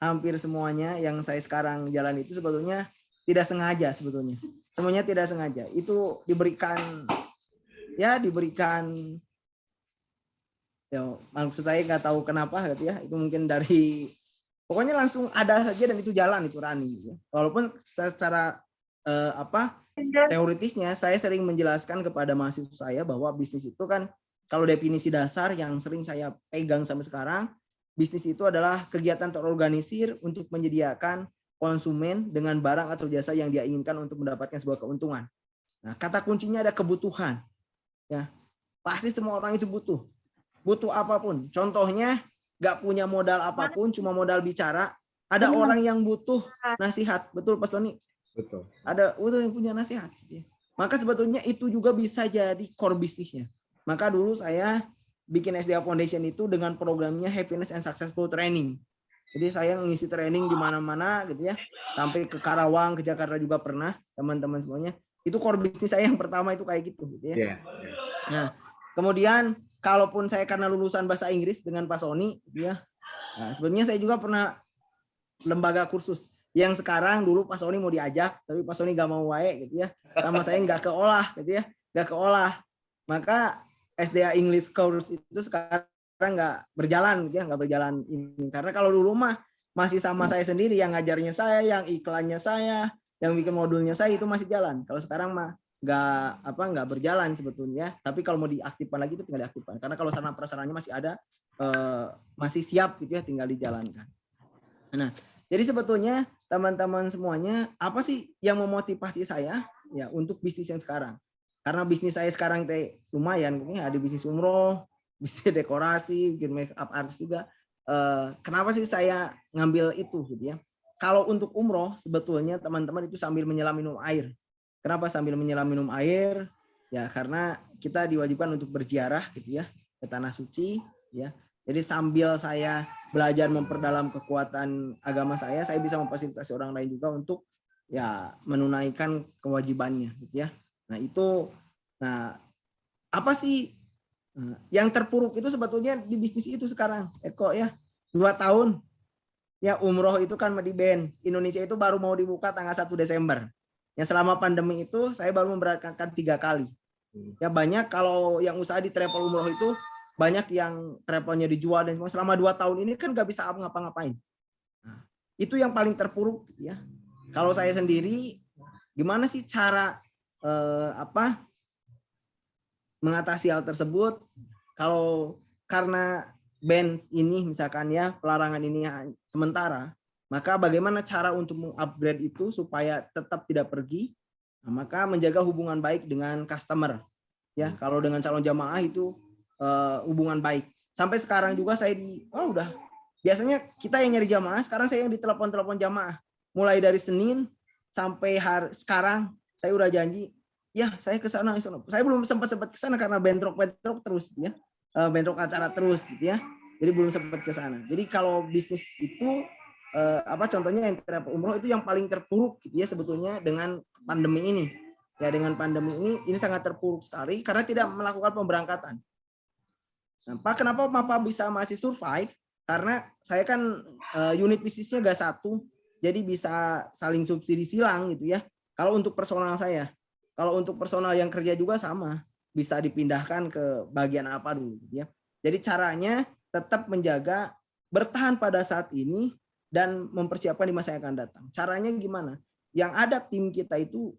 hampir semuanya yang saya sekarang jalani itu sebetulnya tidak sengaja sebetulnya. Semuanya tidak sengaja. Itu diberikan ya maksud saya nggak tahu kenapa gitu ya. Itu mungkin dari pokoknya langsung ada saja dan itu jalan, itu running gitu ya. Walaupun secara teoritisnya saya sering menjelaskan kepada mahasiswa saya bahwa bisnis itu kan kalau definisi dasar yang sering saya pegang sampai sekarang, bisnis itu adalah kegiatan terorganisir untuk menyediakan konsumen dengan barang atau jasa yang dia inginkan untuk mendapatkan sebuah keuntungan. Nah, kata kuncinya ada kebutuhan. Ya, pasti semua orang itu butuh apapun. Contohnya nggak punya modal apapun, cuma modal bicara. Ada orang yang butuh nasihat, betul Pak Tony? Betul. Ada yang punya nasihat. Maka sebetulnya itu juga bisa jadi core bisnisnya. Maka dulu saya bikin SDA Foundation itu dengan programnya Happiness and Successful Training. Jadi saya ngisi training di mana-mana gitu ya, sampai ke Karawang, ke Jakarta juga pernah, teman-teman semuanya. Itu core bisnis saya yang pertama itu kayak gitu ya. Yeah. Nah, kemudian kalaupun saya karena lulusan bahasa Inggris dengan Pak Sony gitu ya. Nah, sebenarnya saya juga pernah lembaga kursus yang sekarang dulu Pak Sony mau diajak, tapi Pak Sony gak mau wae gitu ya. Sama saya nggak keolah gitu ya, nggak keolah. Maka SDA English course itu sekarang nggak berjalan gitu ya, nggak berjalan ini. Karena kalau dulu mah masih sama saya sendiri, yang ngajarnya saya, yang iklannya saya, yang bikin modulnya saya itu masih jalan. Kalau sekarang mah nggak berjalan sebetulnya. Tapi kalau mau diaktifkan lagi itu tinggal diaktifkan. Karena kalau sarana prasarannya masih ada, masih siap gitu ya, tinggal dijalankan. Nah, jadi sebetulnya teman-teman semuanya, apa sih yang memotivasi saya ya untuk bisnis yang sekarang? Karena bisnis saya sekarang lumayan, ada bisnis umroh, bisnis dekorasi, bikin make up artist juga. Kenapa sih saya ngambil itu gitu ya? Kalau untuk umroh sebetulnya teman-teman itu sambil menyelam minum air. Kenapa sambil menyelam minum air? Ya karena kita diwajibkan untuk berziarah gitu ya ke tanah suci ya. Jadi sambil saya belajar memperdalam kekuatan agama saya bisa memfasilitasi orang lain juga untuk ya menunaikan kewajibannya gitu ya. Nah, apa sih yang terpuruk itu sebetulnya di bisnis itu sekarang, Eko ya. 2 tahun ya umroh itu kan di ban. Indonesia itu baru mau dibuka tanggal 1 Desember. Ya selama pandemi itu saya baru memberangkatkan 3 kali. Ya banyak kalau yang usaha di travel umroh itu banyak yang travelnya dijual dan semua. Selama 2 tahun ini kan nggak bisa ngapa-ngapain. Nah, itu yang paling terpuruk ya. Kalau saya sendiri gimana sih cara mengatasi hal tersebut? Kalau karena ban ini misalkan ya, pelarangan ini sementara, maka bagaimana cara untuk mengupgrade itu supaya tetap tidak pergi? Nah, maka menjaga hubungan baik dengan customer. Ya, kalau dengan calon jamaah itu hubungan baik. Sampai sekarang juga saya udah biasanya kita yang nyari jamaah, sekarang saya yang ditelepon jamaah. Mulai dari Senin sampai sekarang saya udah janji, ya saya ke sana. Saya belum sempat ke sana karena bentrok terus ya. Bentrok acara terus gitu ya. Jadi belum sempat ke sana. Jadi kalau bisnis itu contohnya yang travel umroh itu yang paling terpuruk gitu ya sebetulnya dengan pandemi ini. Ya dengan pandemi ini sangat terpuruk sekali karena tidak melakukan pemberangkatan. Nah, Pak, kenapa Bapak masih survive? Karena saya kan unit bisnisnya gak satu, jadi bisa saling subsidi silang gitu ya. Kalau untuk personal saya, kalau untuk personal yang kerja juga sama, bisa dipindahkan ke bagian apa dulu gitu ya. Jadi caranya tetap menjaga bertahan pada saat ini dan mempersiapkan di masa yang akan datang. Caranya gimana? Yang ada tim kita itu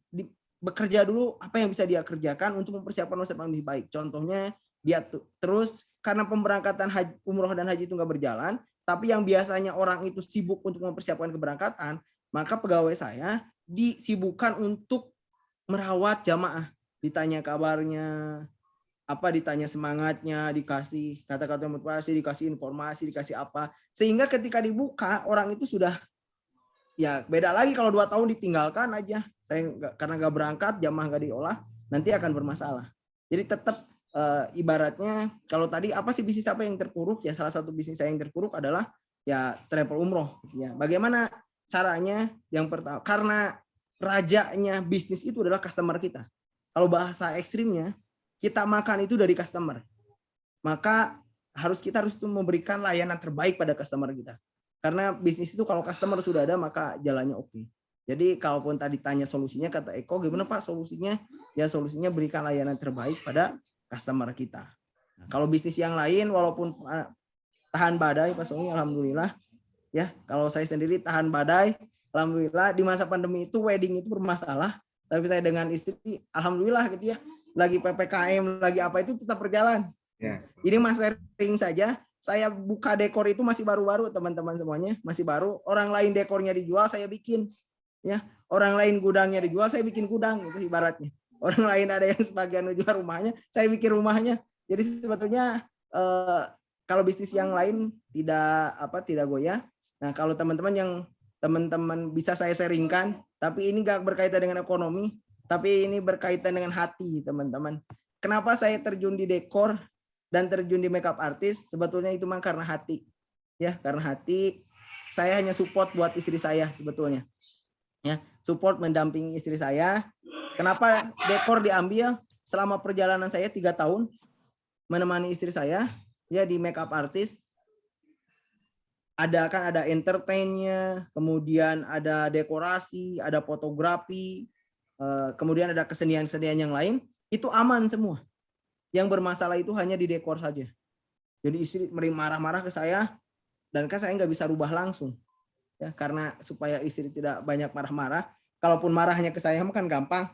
bekerja dulu apa yang bisa dia kerjakan untuk mempersiapkan masa depan lebih baik. Contohnya dia terus karena pemberangkatan umroh dan haji itu nggak berjalan, tapi yang biasanya orang itu sibuk untuk mempersiapkan keberangkatan, maka pegawai saya disibukkan untuk merawat jamaah, ditanya kabarnya, ditanya semangatnya, dikasih kata-kata motivasi, dikasih informasi, dikasih apa, sehingga ketika dibuka orang itu sudah ya beda lagi. Kalau 2 tahun ditinggalkan aja, karena nggak berangkat, jamaah nggak diolah, nanti akan bermasalah. Jadi tetap ibaratnya kalau tadi apa sih bisnis apa yang terpuruk, ya salah satu bisnis saya yang terpuruk adalah ya travel umroh ya. Bagaimana caranya? Yang pertama, karena rajanya bisnis itu adalah customer kita. Kalau bahasa ekstrimnya, kita makan itu dari customer. Maka kita harus memberikan layanan terbaik pada customer kita. Karena bisnis itu kalau customer sudah ada maka jalannya oke. Jadi kalaupun tadi tanya solusinya, kata Eko, gimana Pak solusinya? Ya solusinya berikan layanan terbaik pada customer kita. Nah, kalau bisnis yang lain walaupun tahan badai Pak Sony, alhamdulillah ya. Kalau saya sendiri tahan badai, alhamdulillah. Di masa pandemi itu wedding itu bermasalah, tapi saya dengan istri alhamdulillah gitu ya. Lagi PPKM, lagi apa itu tetap berjalan. Ya. Ini mas sharing saja. Saya buka dekor itu masih baru-baru teman-teman semuanya, masih baru. Orang lain dekornya dijual, saya bikin. Ya, orang lain gudangnya dijual, saya bikin gudang itu ibaratnya. Orang lain ada yang sebagian jual rumahnya, saya bikin rumahnya. Jadi sebetulnya kalau bisnis yang lain tidak goyah. Nah, kalau teman-teman bisa saya sharingkan, tapi ini nggak berkaitan dengan ekonomi, tapi ini berkaitan dengan hati, teman-teman. Kenapa saya terjun di dekor dan terjun di makeup artist? Sebetulnya itu memang karena hati. Ya, karena hati. Saya hanya support buat istri saya sebetulnya. Ya, support mendampingi istri saya. Kenapa dekor diambil? Selama perjalanan saya 3 tahun menemani istri saya ya di makeup artist. Ada entertainnya, kemudian ada dekorasi, ada fotografi, kemudian ada kesenian-kesenian yang lain. Itu aman semua. Yang bermasalah itu hanya di dekor saja. Jadi istri marah-marah ke saya, dan kan saya nggak bisa rubah langsung. Ya, karena supaya istri tidak banyak marah-marah. Kalaupun marahnya ke saya kan gampang.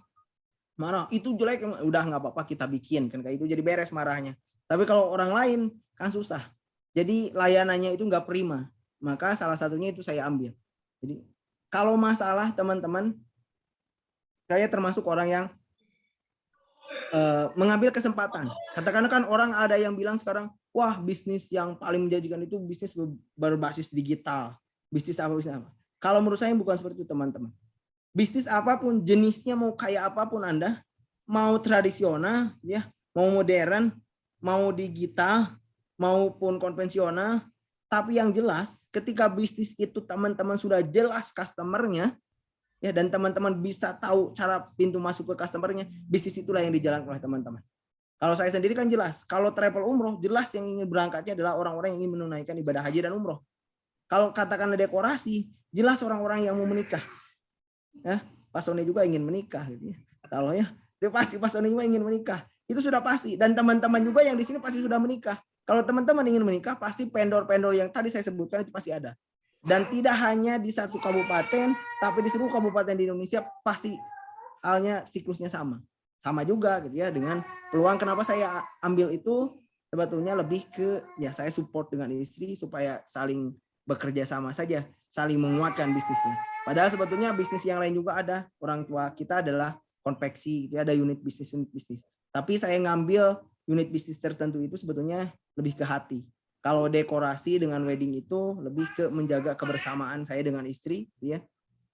Marah, itu jelek, udah nggak apa-apa kita bikin. Kan kayak itu jadi beres marahnya. Tapi kalau orang lain kan susah. Jadi layanannya itu nggak prima. Maka salah satunya itu saya ambil. Jadi kalau masalah teman-teman, saya termasuk orang yang mengambil kesempatan. Katakanlah kan orang ada yang bilang sekarang, wah bisnis yang paling menjanjikan itu bisnis berbasis digital. Bisnis apa. Kalau menurut saya bukan seperti itu teman-teman. Bisnis apapun, jenisnya mau kayak apapun Anda, mau tradisional, ya, mau modern, mau digital, maupun konvensional, tapi yang jelas ketika bisnis itu teman-teman sudah jelas customernya, ya, dan teman-teman bisa tahu cara pintu masuk ke customernya, bisnis itulah yang dijalankan oleh teman-teman. Kalau saya sendiri kan jelas, kalau travel umroh jelas yang ingin berangkatnya adalah orang-orang yang ingin menunaikan ibadah haji dan umroh. Kalau katakanlah dekorasi, jelas orang-orang yang mau menikah. Ya, Pak Sony juga ingin menikah gitu ya. Kalau ya, itu pasti Pak Sony juga ingin menikah. Itu sudah pasti, dan teman-teman juga yang di sini pasti sudah menikah. Kalau teman-teman ingin menikah, pasti pendor-pendor yang tadi saya sebutkan itu pasti ada. Dan tidak hanya di satu kabupaten, tapi di seluruh kabupaten di Indonesia pasti halnya siklusnya sama. Sama juga gitu ya, dengan peluang. Kenapa saya ambil itu? Sebetulnya lebih ke ya saya support dengan istri supaya saling bekerja sama saja, saling menguatkan bisnisnya. Padahal sebetulnya bisnis yang lain juga ada. Orang tua kita adalah konveksi, ada unit bisnis. Tapi saya ngambil unit bisnis tertentu itu sebetulnya lebih ke hati. Kalau dekorasi dengan wedding itu lebih ke menjaga kebersamaan saya dengan istri, ya.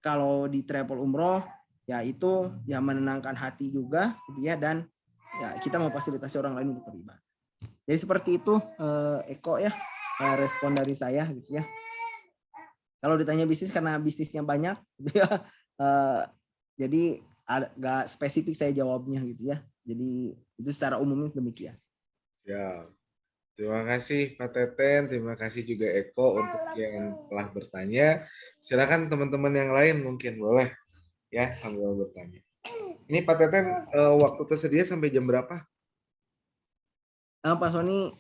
Kalau di travel umroh, ya itu ya menenangkan hati juga, ya, dan ya kita memfasilitasi orang lain untuk beribadah. Jadi seperti itu, Eko ya, respon dari saya gitu ya. Kalau ditanya bisnis karena bisnisnya banyak, gitu ya. Jadi agak spesifik saya jawabnya gitu ya. Jadi itu secara umumnya demikian. Ya. Terima kasih Pak Teten, terima kasih juga Eko untuk yang telah bertanya. Silakan teman-teman yang lain mungkin boleh ya sambil bertanya. Ini Pak Teten waktu tersedia sampai jam berapa? Pak Sony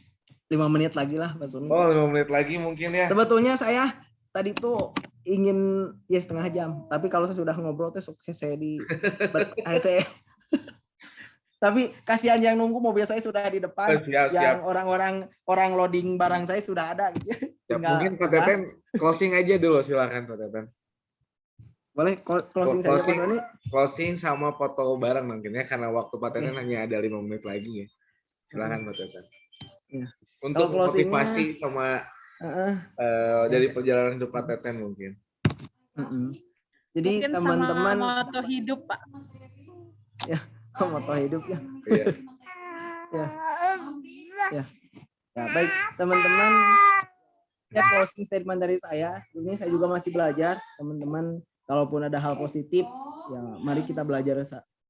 5 menit lagi lah Pak Sony. Oh 5 menit lagi mungkin ya. Sebetulnya saya tadi tuh ingin ya setengah jam, tapi kalau saya sudah ngobrol tuh saya tapi kasihan yang nunggu, mobil saya sudah di depan. Yang orang loading barang saya sudah ada gitu. Mungkin Pak Teten closing aja dulu, silakan Pak Teten. Boleh closing saja Pak Sony. Closing sama foto bareng mungkin ya, karena waktu Pak Teten hanya ada 5 menit lagi ya. Silakan Pak Teten. Ya. Untuk motivasi sama dari perjalanan hidup Pak Teten mungkin. Jadi teman-teman moto hidup Pak. Ya, moto hidup ya. Iya. Ya, baik teman-teman. Ya, closing statement dari saya. Sebelumnya saya juga masih belajar, teman-teman. Kalaupun ada hal positif, ya mari kita belajar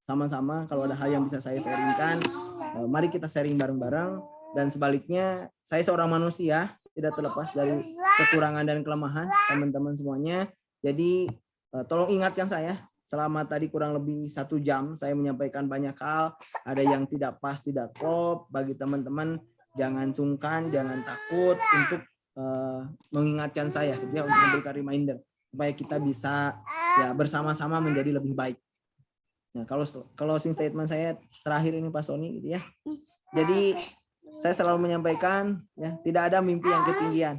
sama-sama. Kalau ada hal yang bisa saya sharingkan, mari kita sharing bareng-bareng. Dan sebaliknya, saya seorang manusia, tidak terlepas dari kekurangan dan kelemahan teman-teman semuanya. Jadi tolong ingatkan saya. Selama tadi kurang lebih 1 jam, saya menyampaikan banyak hal. Ada yang tidak pas, tidak klop. Bagi teman-teman, jangan sungkan, jangan takut untuk mengingatkan saya, ya, untuk memberikan reminder supaya kita bisa ya bersama-sama menjadi lebih baik. Nah, kalau closing statement saya terakhir ini Pak Sony, gitu ya. Jadi saya selalu menyampaikan, ya, tidak ada mimpi yang ketinggian.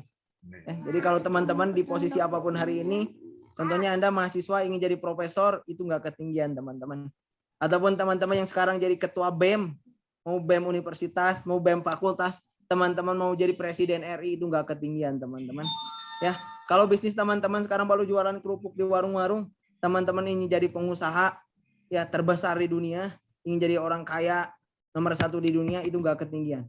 Jadi kalau teman-teman di posisi apapun hari ini, contohnya Anda mahasiswa ingin jadi profesor, itu nggak ketinggian teman-teman. Ataupun teman-teman yang sekarang jadi ketua BEM, mau BEM universitas, mau BEM fakultas, teman-teman mau jadi presiden RI, itu nggak ketinggian teman-teman. Ya, kalau bisnis teman-teman sekarang baru jualan kerupuk di warung-warung, teman-teman ingin jadi pengusaha ya terbesar di dunia, ingin jadi orang kaya nomor 1 di dunia, itu nggak ketinggian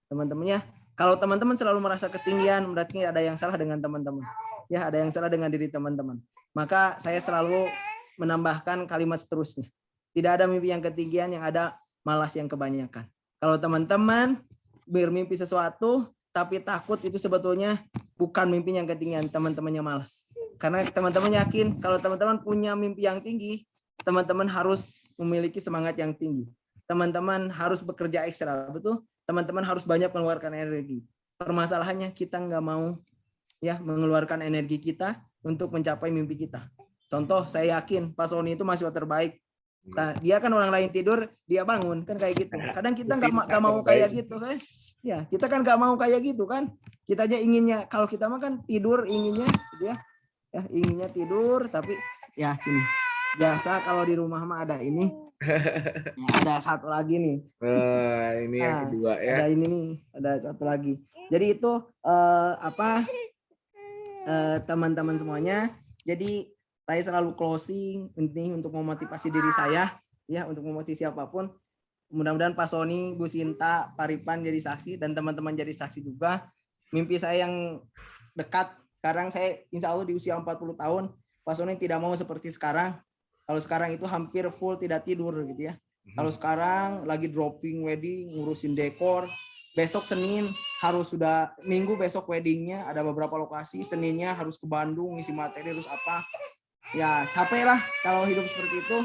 teman-teman ya. Kalau teman-teman selalu merasa ketinggian, berarti ada yang salah dengan teman-teman. Ya, ada yang salah dengan diri teman-teman. Maka saya selalu menambahkan kalimat seterusnya. Tidak ada mimpi yang ketinggian, yang ada malas yang kebanyakan. Kalau teman-teman bermimpi sesuatu tapi takut, itu sebetulnya bukan mimpi yang ketinggian, teman-temannya malas. Karena teman-teman yakin kalau teman-teman punya mimpi yang tinggi, teman-teman harus memiliki semangat yang tinggi. Teman-teman harus bekerja ekstra, betul? Teman-teman harus banyak mengeluarkan energi. Permasalahannya kita nggak mau ya mengeluarkan energi kita untuk mencapai mimpi kita. Contoh, saya yakin Pak Sony itu mahasiswa terbaik. Nah, dia kan orang lain tidur, dia bangun, kan kayak gitu. Kadang kita nggak mau kayak gitu kan? Ya, kita kan nggak mau kayak gitu kan? Kita aja inginnya, kalau kita mah kan tidur inginnya, gitu ya. Ya, inginnya tidur, tapi ya sini. Biasa kalau di rumah mah ada ini. Ya, ada satu lagi nih. Ini yang kedua ya. Ada ini nih, ada satu lagi. Jadi itu teman-teman semuanya. Jadi saya selalu closing ini untuk memotivasi diri saya, ya, untuk memotivasi siapapun. Mudah-mudahan Pak Sony, Bu Sinta, Pak Ripan jadi saksi dan teman-teman jadi saksi juga. Mimpi saya yang dekat sekarang, saya insya Allah di usia 40 tahun, Pak Sony tidak mau seperti sekarang. Kalau sekarang itu hampir full tidak tidur gitu ya. Kalau sekarang lagi dropping wedding, ngurusin dekor. Besok Senin harus sudah, Minggu besok weddingnya ada beberapa lokasi. Seninnya harus ke Bandung ngisi materi, harus apa. Ya capek lah kalau hidup seperti itu.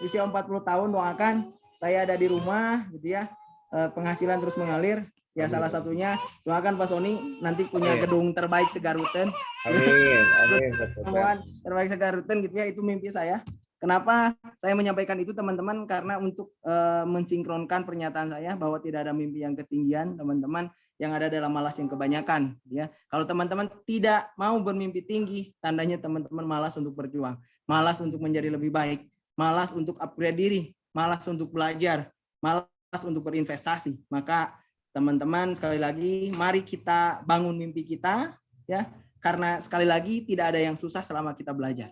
Usia 40 tahun, doakan saya ada di rumah gitu ya. Penghasilan terus mengalir. Ya salah satunya doakan Pak Sony nanti punya gedung terbaik segaruten. Amin. Terbaik segaruten gitu ya, itu mimpi saya. Kenapa saya menyampaikan itu teman-teman? Karena untuk mensinkronkan pernyataan saya bahwa tidak ada mimpi yang ketinggian, teman-teman, yang ada adalah malas yang kebanyakan. Ya, kalau teman-teman tidak mau bermimpi tinggi, tandanya teman-teman malas untuk berjuang, malas untuk menjadi lebih baik, malas untuk upgrade diri, malas untuk belajar, malas untuk berinvestasi. Maka teman-teman sekali lagi, mari kita bangun mimpi kita, ya, karena sekali lagi tidak ada yang susah selama kita belajar.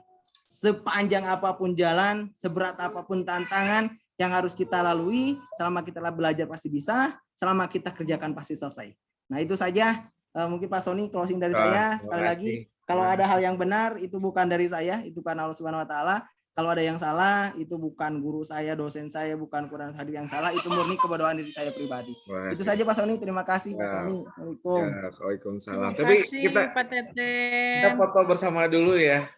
Sepanjang apapun jalan, seberat apapun tantangan yang harus kita lalui, selama kita belajar pasti bisa, selama kita kerjakan pasti selesai. Nah itu saja mungkin Pak Sony closing dari saya. Sekali lagi, kalau ada hal yang benar itu bukan dari saya, itu karena Allah Subhanahu Wa Taala. Kalau ada yang salah, itu bukan guru saya, dosen saya, bukan Quran Hadis yang salah, itu murni kebodohan diri saya pribadi. Itu saja Pak Sony, terima kasih Pak Sony. Assalamualaikum. Waalaikumsalam. Tapi kita foto bersama dulu ya.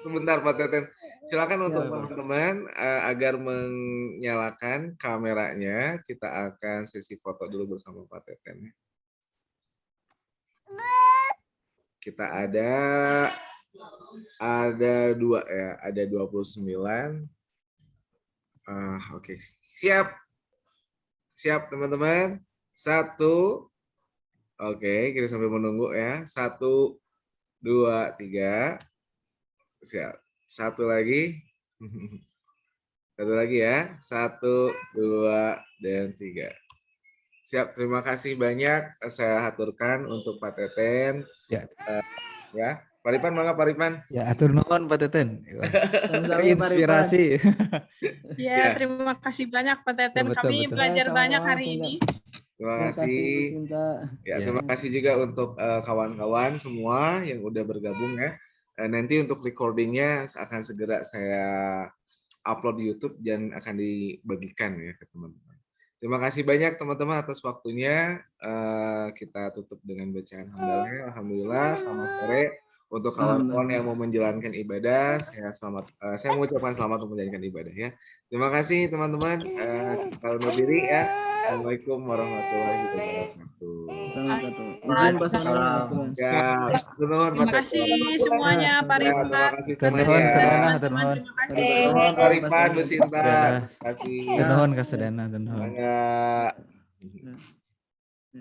Sebentar Pak Teten. Silakan untuk teman-teman agar menyalakan kameranya, kita akan sesi foto dulu bersama Pak Teten. Kita ada 2 ya, ada 29. Oke. Siap teman-teman. 1. Oke, kita sambil menunggu ya. 1, 2, 3. Siap. 1 lagi. 1 lagi ya. 1, 2, dan 3. Siap, terima kasih banyak. Saya haturkan untuk Pak Teten. Ya. Pak Ripan, mangga Pak Ripan. Ya, atur nuhun Pak Teten. Wah, Sama-sama, Pak Ripan. terinspirasi. Ya, Ya. terima kasih banyak Pak Teten. Betul, Kami betul. belajar Sama-sama, banyak hari Cinta. ini. Terima Terima kasih, kasih. Bu Cinta. Ya, Ya. terima kasih juga untuk kawan-kawan semua yang udah bergabung ya. Nanti untuk recordingnya akan segera saya upload di YouTube dan akan dibagikan ya ke teman-teman. Terima kasih banyak teman-teman atas waktunya. Kita tutup dengan bacaan hamdalah. Alhamdulillah, selamat sore. Untuk kawan-kawan yang mau menjalankan ibadah, saya mengucapkan selamat untuk menjalankan ibadah ya. Terima kasih teman-teman. Kita undur diri ya. Assalamualaikum warahmatullahi wabarakatuh. Assalamualaikum. Izin Pak Sony. Ya, Terima kasih semuanya Pak Ya, terima Rifat. kasih Hatur nuhun semuanya. sadana, hatur Teman-teman, nuhun. terima kasih. Terima kasih Pak Rifan, Bu Sinta. Ya. Terima kasih. Hatur nuhun ka sadana, hatur nuhun. Mangga.